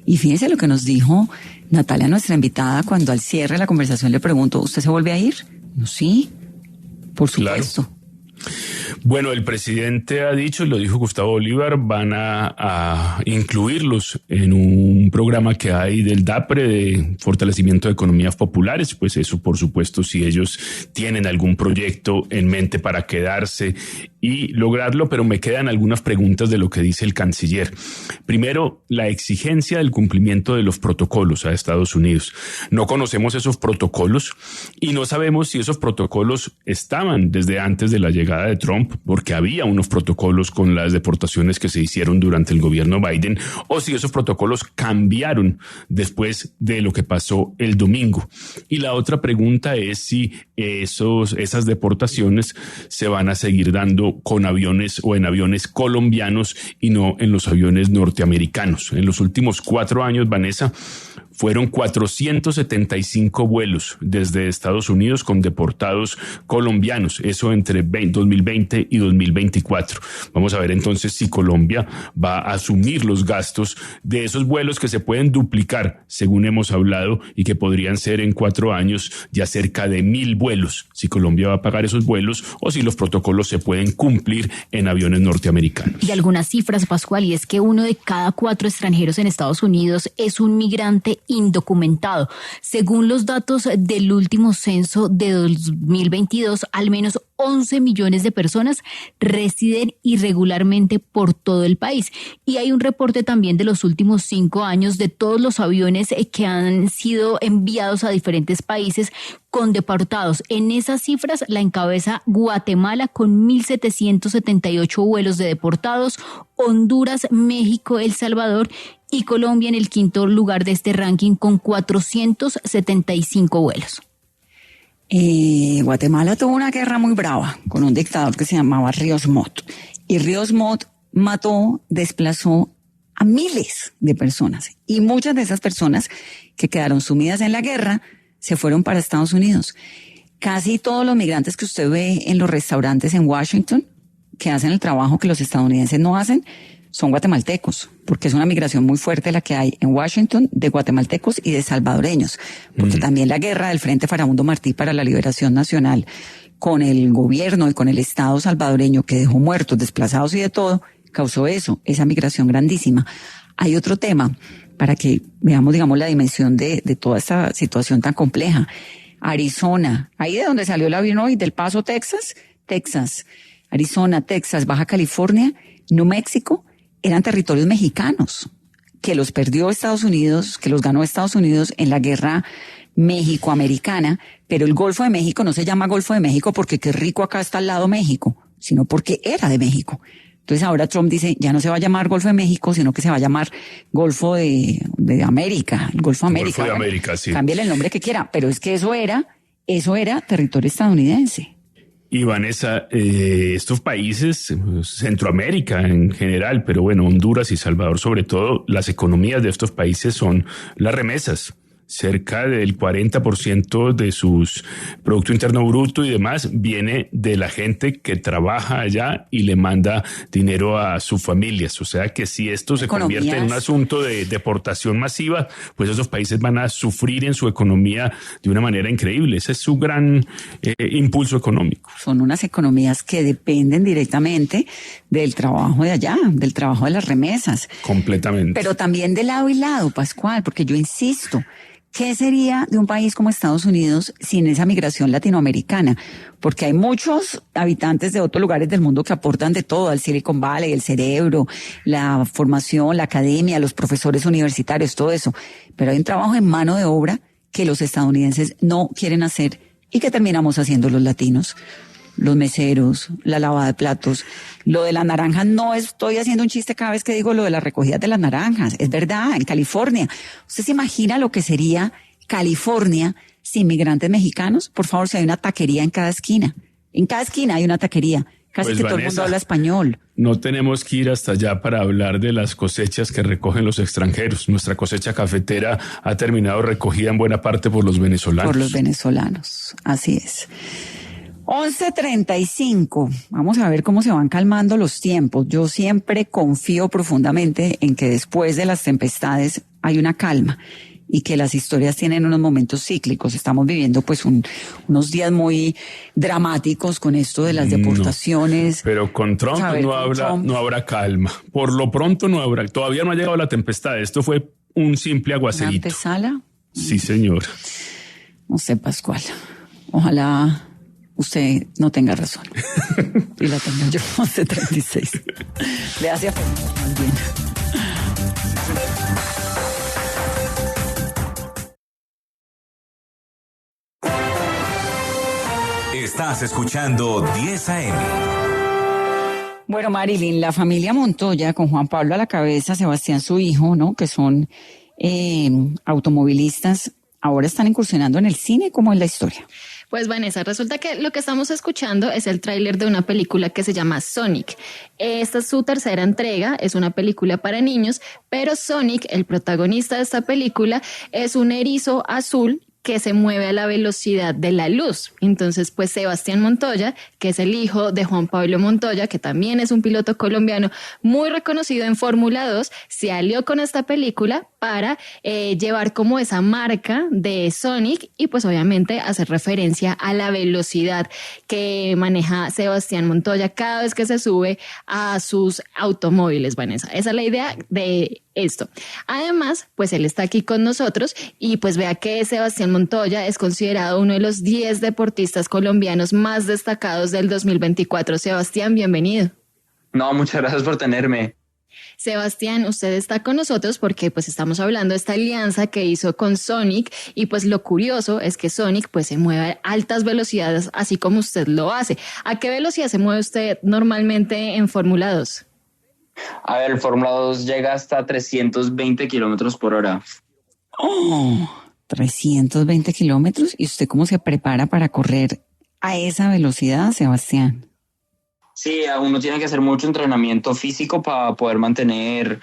Y fíjense lo que nos dijo Natalia, nuestra invitada, cuando al cierre de la conversación le preguntó, ¿usted se vuelve a ir? No, sí, por supuesto. Claro. Bueno, el presidente ha dicho, lo dijo Gustavo Bolívar, van a incluirlos en un programa que hay del DAPRE de fortalecimiento de economías populares. Pues eso, por supuesto, si ellos tienen algún proyecto en mente para quedarse y lograrlo, pero me quedan algunas preguntas de lo que dice el canciller. Primero, la exigencia del cumplimiento de los protocolos a Estados Unidos. No conocemos esos protocolos y no sabemos si esos protocolos estaban desde antes de la llegada de Trump, porque había unos protocolos con las deportaciones que se hicieron durante el gobierno Biden, o si esos protocolos cambiaron después de lo que pasó el domingo. Y la otra pregunta es si esas deportaciones se van a seguir dando con aviones o en aviones colombianos y no en los aviones norteamericanos. En los últimos 4 años, Vanessa, fueron 475 vuelos desde Estados Unidos con deportados colombianos, eso entre 2020 y 2024. Vamos a ver entonces si Colombia va a asumir los gastos de esos vuelos que se pueden duplicar, según hemos hablado, y que podrían ser en 4 años ya cerca de 1,000 vuelos. Si Colombia va a pagar esos vuelos o si los protocolos se pueden cumplir en aviones norteamericanos. Y algunas cifras, Pascual, y es que 1 de cada 4 extranjeros en Estados Unidos es un migrante indocumentado. Según los datos del último censo de 2022, al menos 11 millones de personas residen irregularmente por todo el país. Y hay un reporte también de los últimos 5 años de todos los aviones que han sido enviados a diferentes países con deportados. En esas cifras la encabeza Guatemala con 1,778 vuelos de deportados, Honduras, México, El Salvador y Colombia en el 5º lugar de este ranking con 475 vuelos. Guatemala tuvo una guerra muy brava con un dictador que se llamaba Ríos Montt. Y Ríos Montt desplazó a miles de personas. Y muchas de esas personas que quedaron sumidas en la guerra se fueron para Estados Unidos. Casi todos los migrantes que usted ve en los restaurantes en Washington, que hacen el trabajo que los estadounidenses no hacen, son guatemaltecos, porque es una migración muy fuerte la que hay en Washington de guatemaltecos y de salvadoreños, porque también la guerra del Frente Farabundo Martí para la Liberación Nacional con el gobierno y con el Estado salvadoreño que dejó muertos, desplazados y de todo, causó esa migración grandísima. Hay otro tema para que veamos, digamos, la dimensión de toda esta situación tan compleja. Arizona, ahí de donde salió el avión hoy, del Paso, Texas, Arizona, Texas, Baja California, New México, eran territorios mexicanos, que los perdió Estados Unidos, que los ganó Estados Unidos en la guerra México-americana, pero el Golfo de México no se llama Golfo de México porque qué rico acá está al lado México, sino porque era de México. Entonces ahora Trump dice, ya no se va a llamar Golfo de México, sino que se va a llamar Golfo de América, el Golfo de América. Golfo de América, sí. Cámbiale el nombre que quiera, pero es que eso era territorio estadounidense. Y Vanessa, estos países, Centroamérica en general, pero bueno, Honduras y Salvador sobre todo, las economías de estos países son las remesas. Cerca del 40% de sus Producto Interno Bruto y demás viene de la gente que trabaja allá y le manda dinero a sus familias. O sea que si esto se convierte en un asunto de deportación masiva, pues esos países van a sufrir en su economía de una manera increíble. Ese es su gran impulso económico. Son unas economías que dependen directamente del trabajo de allá, del trabajo de las remesas. Completamente. Pero también de lado y lado, Pascual, porque yo insisto, ¿qué sería de un país como Estados Unidos sin esa migración latinoamericana? Porque hay muchos habitantes de otros lugares del mundo que aportan de todo, al Silicon Valley, el cerebro, la formación, la academia, los profesores universitarios, todo eso. Pero hay un trabajo en mano de obra que los estadounidenses no quieren hacer y que terminamos haciendo los latinos. Los meseros, la lavada de platos, lo de las naranjas, no estoy haciendo un chiste cada vez que digo lo de la recogida de las naranjas, es verdad, en California. ¿Usted se imagina lo que sería California sin migrantes mexicanos? Por favor, si hay una taquería en cada esquina hay una taquería, casi pues que Vanessa, todo el mundo habla español. No tenemos que ir hasta allá para hablar de las cosechas que recogen los extranjeros. Nuestra cosecha cafetera ha terminado recogida en buena parte por los venezolanos. Por los venezolanos, así es. 11:35. Vamos a ver cómo se van calmando los tiempos. Yo siempre confío profundamente en que después de las tempestades hay una calma y que las historias tienen unos momentos cíclicos. Estamos viviendo pues unos días muy dramáticos con esto de las deportaciones. Pero con Trump no habrá calma. Por lo pronto no habrá. Todavía no ha llegado la tempestad. Esto fue un simple aguacerito. ¿Una antesala? Sí, señor. No sé, Pascual. Ojalá usted no tenga razón. Y la tenga yo. 11:36. Le hace más bien. Estás escuchando 10 AM. Bueno, Marilyn, la familia Montoya, con Juan Pablo a la cabeza, Sebastián su hijo, ¿no? Que son automovilistas, ahora están incursionando en el cine. ¿Cómo es la historia? Pues Vanessa, resulta que lo que estamos escuchando es el tráiler de una película que se llama Sonic. Esta es su tercera entrega, es una película para niños, pero Sonic, el protagonista de esta película, es un erizo azul que se mueve a la velocidad de la luz. Entonces, pues Sebastián Montoya, que es el hijo de Juan Pablo Montoya, que también es un piloto colombiano muy reconocido en Fórmula 2, se alió con esta película para llevar como esa marca de Sonic y pues obviamente hacer referencia a la velocidad que maneja Sebastián Montoya cada vez que se sube a sus automóviles, Vanessa. Esa es la idea de esto. Además, pues él está aquí con nosotros y pues vea que Sebastián Montoya es considerado uno de los 10 deportistas colombianos más destacados del 2024. Sebastián, bienvenido. No, muchas gracias por tenerme. Sebastián, usted está con nosotros porque pues estamos hablando de esta alianza que hizo con Sonic y pues lo curioso es que Sonic pues se mueve a altas velocidades así como usted lo hace. ¿A qué velocidad se mueve usted normalmente en Fórmula 2? A ver, el Fórmula 2 llega hasta 320 kilómetros por hora. ¡Oh! 320 kilómetros. ¿Y usted cómo se prepara para correr a esa velocidad, Sebastián? Sí, uno tiene que hacer mucho entrenamiento físico para poder mantener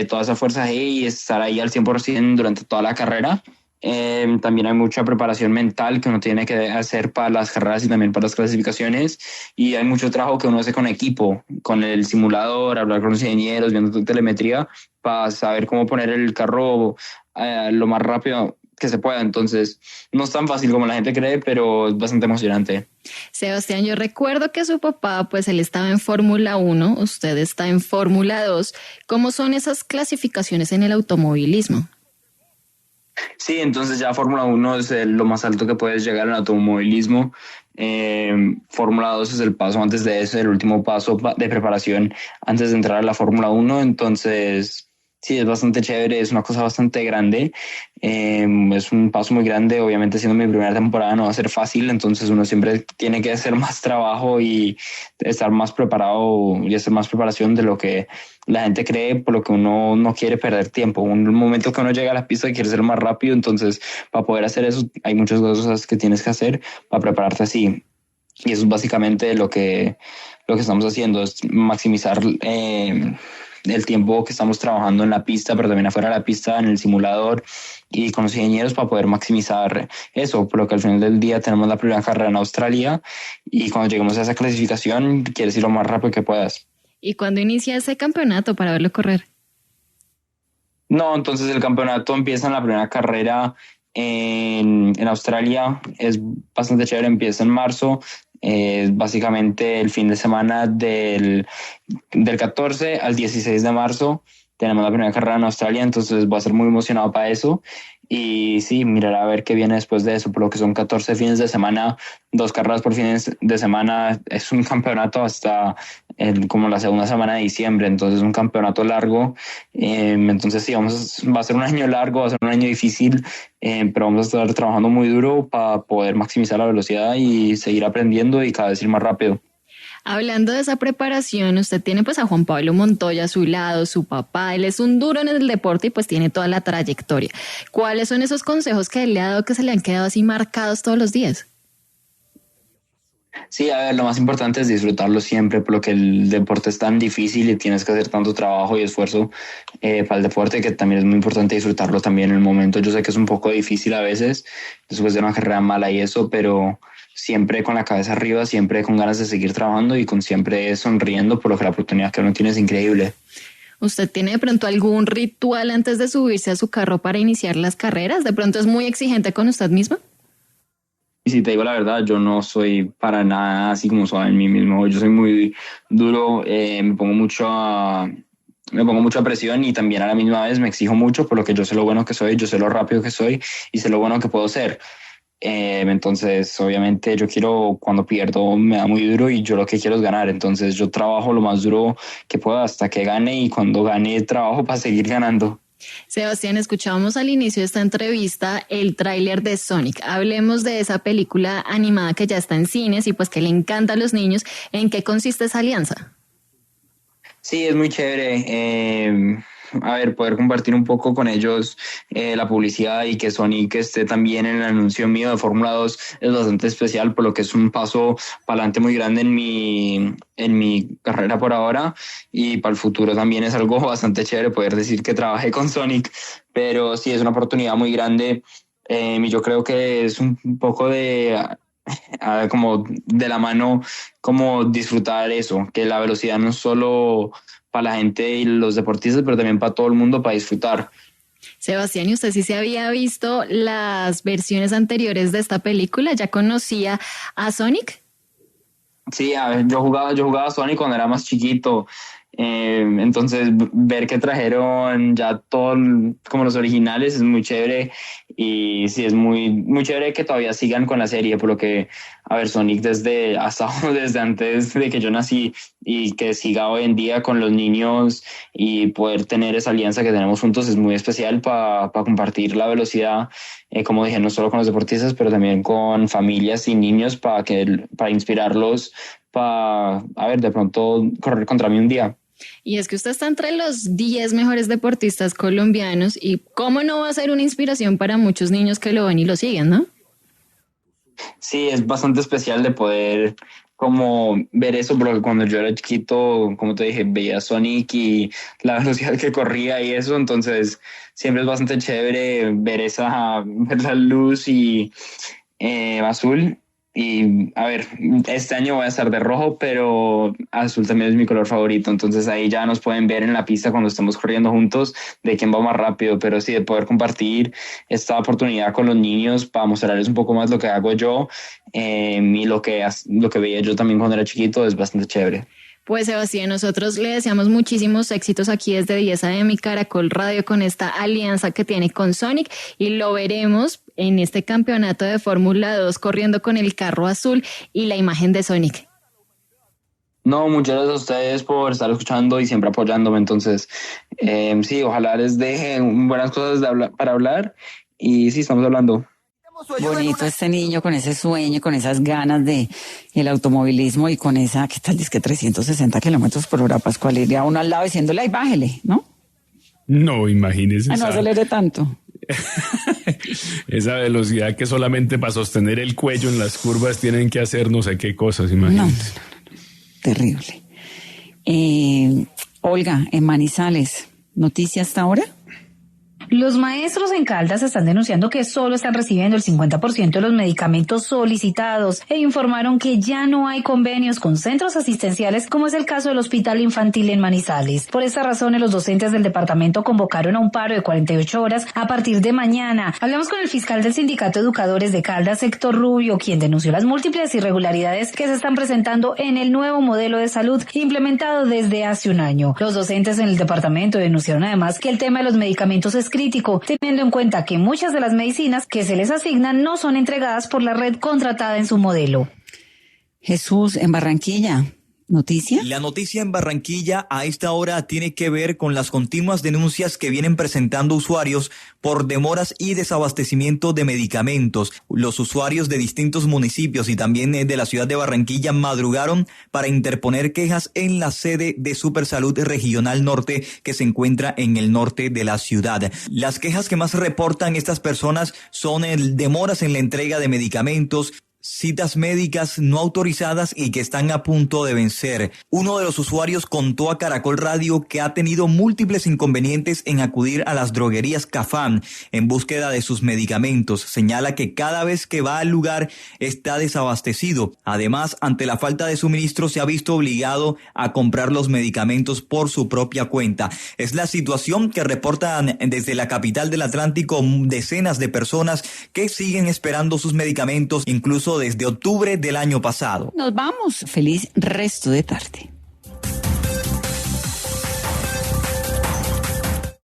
toda esa fuerza G y estar ahí al 100% durante toda la carrera. También hay mucha preparación mental que uno tiene que hacer para las carreras y también para las clasificaciones, y hay mucho trabajo que uno hace con equipo, con el simulador, hablar con los ingenieros, viendo telemetría para saber cómo poner el carro lo más rápido que se pueda. Entonces no es tan fácil como la gente cree, pero es bastante emocionante. Sebastián, yo recuerdo que su papá, pues él estaba en Fórmula 1, usted está en Fórmula 2. ¿Cómo son esas clasificaciones en el automovilismo? Sí, entonces ya Fórmula 1 es lo más alto que puedes llegar en automovilismo. Fórmula 2 es el paso antes de eso, el último paso de preparación antes de entrar a la Fórmula 1. Entonces, Sí, es bastante chévere, es una cosa bastante grande, es un paso muy grande. Obviamente siendo mi primera temporada no va a ser fácil, entonces uno siempre tiene que hacer más trabajo y estar más preparado y hacer más preparación de lo que la gente cree, por lo que uno no quiere perder tiempo. Un momento que uno llega a la pista y quiere ser más rápido, entonces para poder hacer eso hay muchas cosas que tienes que hacer para prepararte así. Y eso es básicamente lo que estamos haciendo, es maximizar el tiempo que estamos trabajando en la pista, pero también afuera de la pista, en el simulador y con los ingenieros para poder maximizar eso, por lo que al final del día tenemos la primera carrera en Australia y cuando lleguemos a esa clasificación quieres ir lo más rápido que puedas. ¿Y cuándo inicia ese campeonato para verlo correr? No, entonces el campeonato empieza en la primera carrera en Australia, es bastante chévere, empieza en marzo. Básicamente el fin de semana del 14 al 16 de marzo tenemos la primera carrera en Australia, entonces voy a ser muy emocionado para eso y sí, mirar a ver qué viene después de eso, por lo que son 14 fines de semana, 2 carreras por fines de semana, es un campeonato hasta como la segunda semana de diciembre, entonces es un campeonato largo, entonces sí, va a ser un año largo, va a ser un año difícil, pero vamos a estar trabajando muy duro para poder maximizar la velocidad y seguir aprendiendo y cada vez ir más rápido. Hablando de esa preparación, usted tiene pues a Juan Pablo Montoya a su lado, su papá, él es un duro en el deporte y pues tiene toda la trayectoria. ¿Cuáles son esos consejos que él le ha dado que se le han quedado así marcados todos los días? Sí, a ver, lo más importante es disfrutarlo siempre, por lo que el deporte es tan difícil y tienes que hacer tanto trabajo y esfuerzo para el deporte, que también es muy importante disfrutarlo también en el momento. Yo sé que es un poco difícil a veces, después de una carrera mala y eso, pero siempre con la cabeza arriba, siempre con ganas de seguir trabajando y con siempre sonriendo, por lo que la oportunidad que uno tiene es increíble. ¿Usted tiene de pronto algún ritual antes de subirse a su carro para iniciar las carreras? ¿De pronto es muy exigente con usted mismo? Y si te digo la verdad, yo no soy para nada así como suave en mí mismo. Yo soy muy duro, me pongo mucha presión y también a la misma vez me exijo mucho, por lo que yo sé lo bueno que soy, yo sé lo rápido que soy y sé lo bueno que puedo ser. Entonces, obviamente cuando pierdo me da muy duro y yo lo que quiero es ganar. Entonces yo trabajo lo más duro que pueda hasta que gane y cuando gane trabajo para seguir ganando. Sebastián, escuchábamos al inicio de esta entrevista el tráiler de Sonic. Hablemos de esa película animada que ya está en cines y pues que le encanta a los niños. ¿En qué consiste esa alianza? Sí, es muy chévere. A ver, poder compartir un poco con ellos la publicidad y que Sonic esté también en el anuncio mío de Fórmula 2 es bastante especial, por lo que es un paso para adelante muy grande en mi carrera por ahora y para el futuro también es algo bastante chévere poder decir que trabajé con Sonic, pero sí es una oportunidad muy grande y yo creo que es un poco como de la mano, como disfrutar eso, que la velocidad no es solo para la gente y los deportistas, pero también para todo el mundo, para disfrutar. Sebastián, ¿y usted sí se había visto las versiones anteriores de esta película? ¿Ya conocía a Sonic? Sí, a ver, yo jugaba a Sonic cuando era más chiquito. Entonces ver que trajeron ya todo como los originales es muy chévere y sí es muy, muy chévere que todavía sigan con la serie, por lo que a ver, Sonic desde antes de que yo nací y que siga hoy en día con los niños y poder tener esa alianza que tenemos juntos es muy especial para compartir la velocidad, como dije, no solo con los deportistas pero también con familias y niños para inspirarlos para, a ver, de pronto correr contra mí un día. Y es que usted está entre los 10 mejores deportistas colombianos y cómo no va a ser una inspiración para muchos niños que lo ven y lo siguen, ¿no? Sí, es bastante especial de poder como ver eso, porque cuando yo era chiquito, como te dije, veía a Sonic y la velocidad que corría y eso, entonces siempre es bastante chévere ver la luz y azul. Y a ver, este año voy a estar de rojo, pero azul también es mi color favorito. Entonces ahí ya nos pueden ver en la pista cuando estemos corriendo juntos de quién va más rápido. Pero sí, de poder compartir esta oportunidad con los niños para mostrarles un poco más lo que hago yo y lo que veía yo también cuando era chiquito es bastante chévere. Pues Sebastián, nosotros le deseamos muchísimos éxitos aquí desde 10 AM Caracol Radio con esta alianza que tiene con Sonic y lo veremos en este campeonato de Fórmula 2 corriendo con el carro azul y la imagen de Sonic. No, muchas gracias a ustedes por estar escuchando y siempre apoyándome. Entonces, sí, ojalá les dejen buenas cosas para hablar. Y sí, estamos hablando. Bonito este niño con ese sueño, con esas ganas de el automovilismo y con esa, ¿qué tal? Dice que 360 kilómetros por hora, Pascual, iría uno al lado diciéndole, ay, bájele, ¿no? No, imagínese. Ay, no acelere tanto. Esa velocidad que solamente para sostener el cuello en las curvas tienen que hacer no sé qué cosas, imagínense. No. Terrible. Olga, en Manizales, ¿noticia hasta ahora? Los maestros en Caldas están denunciando que solo están recibiendo el 50% de los medicamentos solicitados e informaron que ya no hay convenios con centros asistenciales, como es el caso del Hospital Infantil en Manizales. Por esta razón, los docentes del departamento convocaron a un paro de 48 horas a partir de mañana. Hablamos con el fiscal del Sindicato de Educadores de Caldas, Héctor Rubio, quien denunció las múltiples irregularidades que se están presentando en el nuevo modelo de salud implementado desde hace un año. Los docentes en el departamento denunciaron además que el tema de los medicamentos es crítico, teniendo en cuenta que muchas de las medicinas que se les asignan no son entregadas por la red contratada en su modelo. Jesús, en Barranquilla, ¿noticia? La noticia en Barranquilla a esta hora tiene que ver con las continuas denuncias que vienen presentando usuarios por demoras y desabastecimiento de medicamentos. Los usuarios de distintos municipios y también de la ciudad de Barranquilla madrugaron para interponer quejas en la sede de Supersalud Regional Norte que se encuentra en el norte de la ciudad. Las quejas que más reportan estas personas son demoras en la entrega de medicamentos, citas médicas no autorizadas y que están a punto de vencer. Uno de los usuarios contó a Caracol Radio que ha tenido múltiples inconvenientes en acudir a las droguerías Cafam en búsqueda de sus medicamentos. Señala que cada vez que va al lugar está desabastecido. Además, ante la falta de suministro se ha visto obligado a comprar los medicamentos por su propia cuenta. Es la situación que reportan desde la capital del Atlántico decenas de personas que siguen esperando sus medicamentos, incluso desde octubre del año pasado. Nos vamos. Feliz resto de tarde.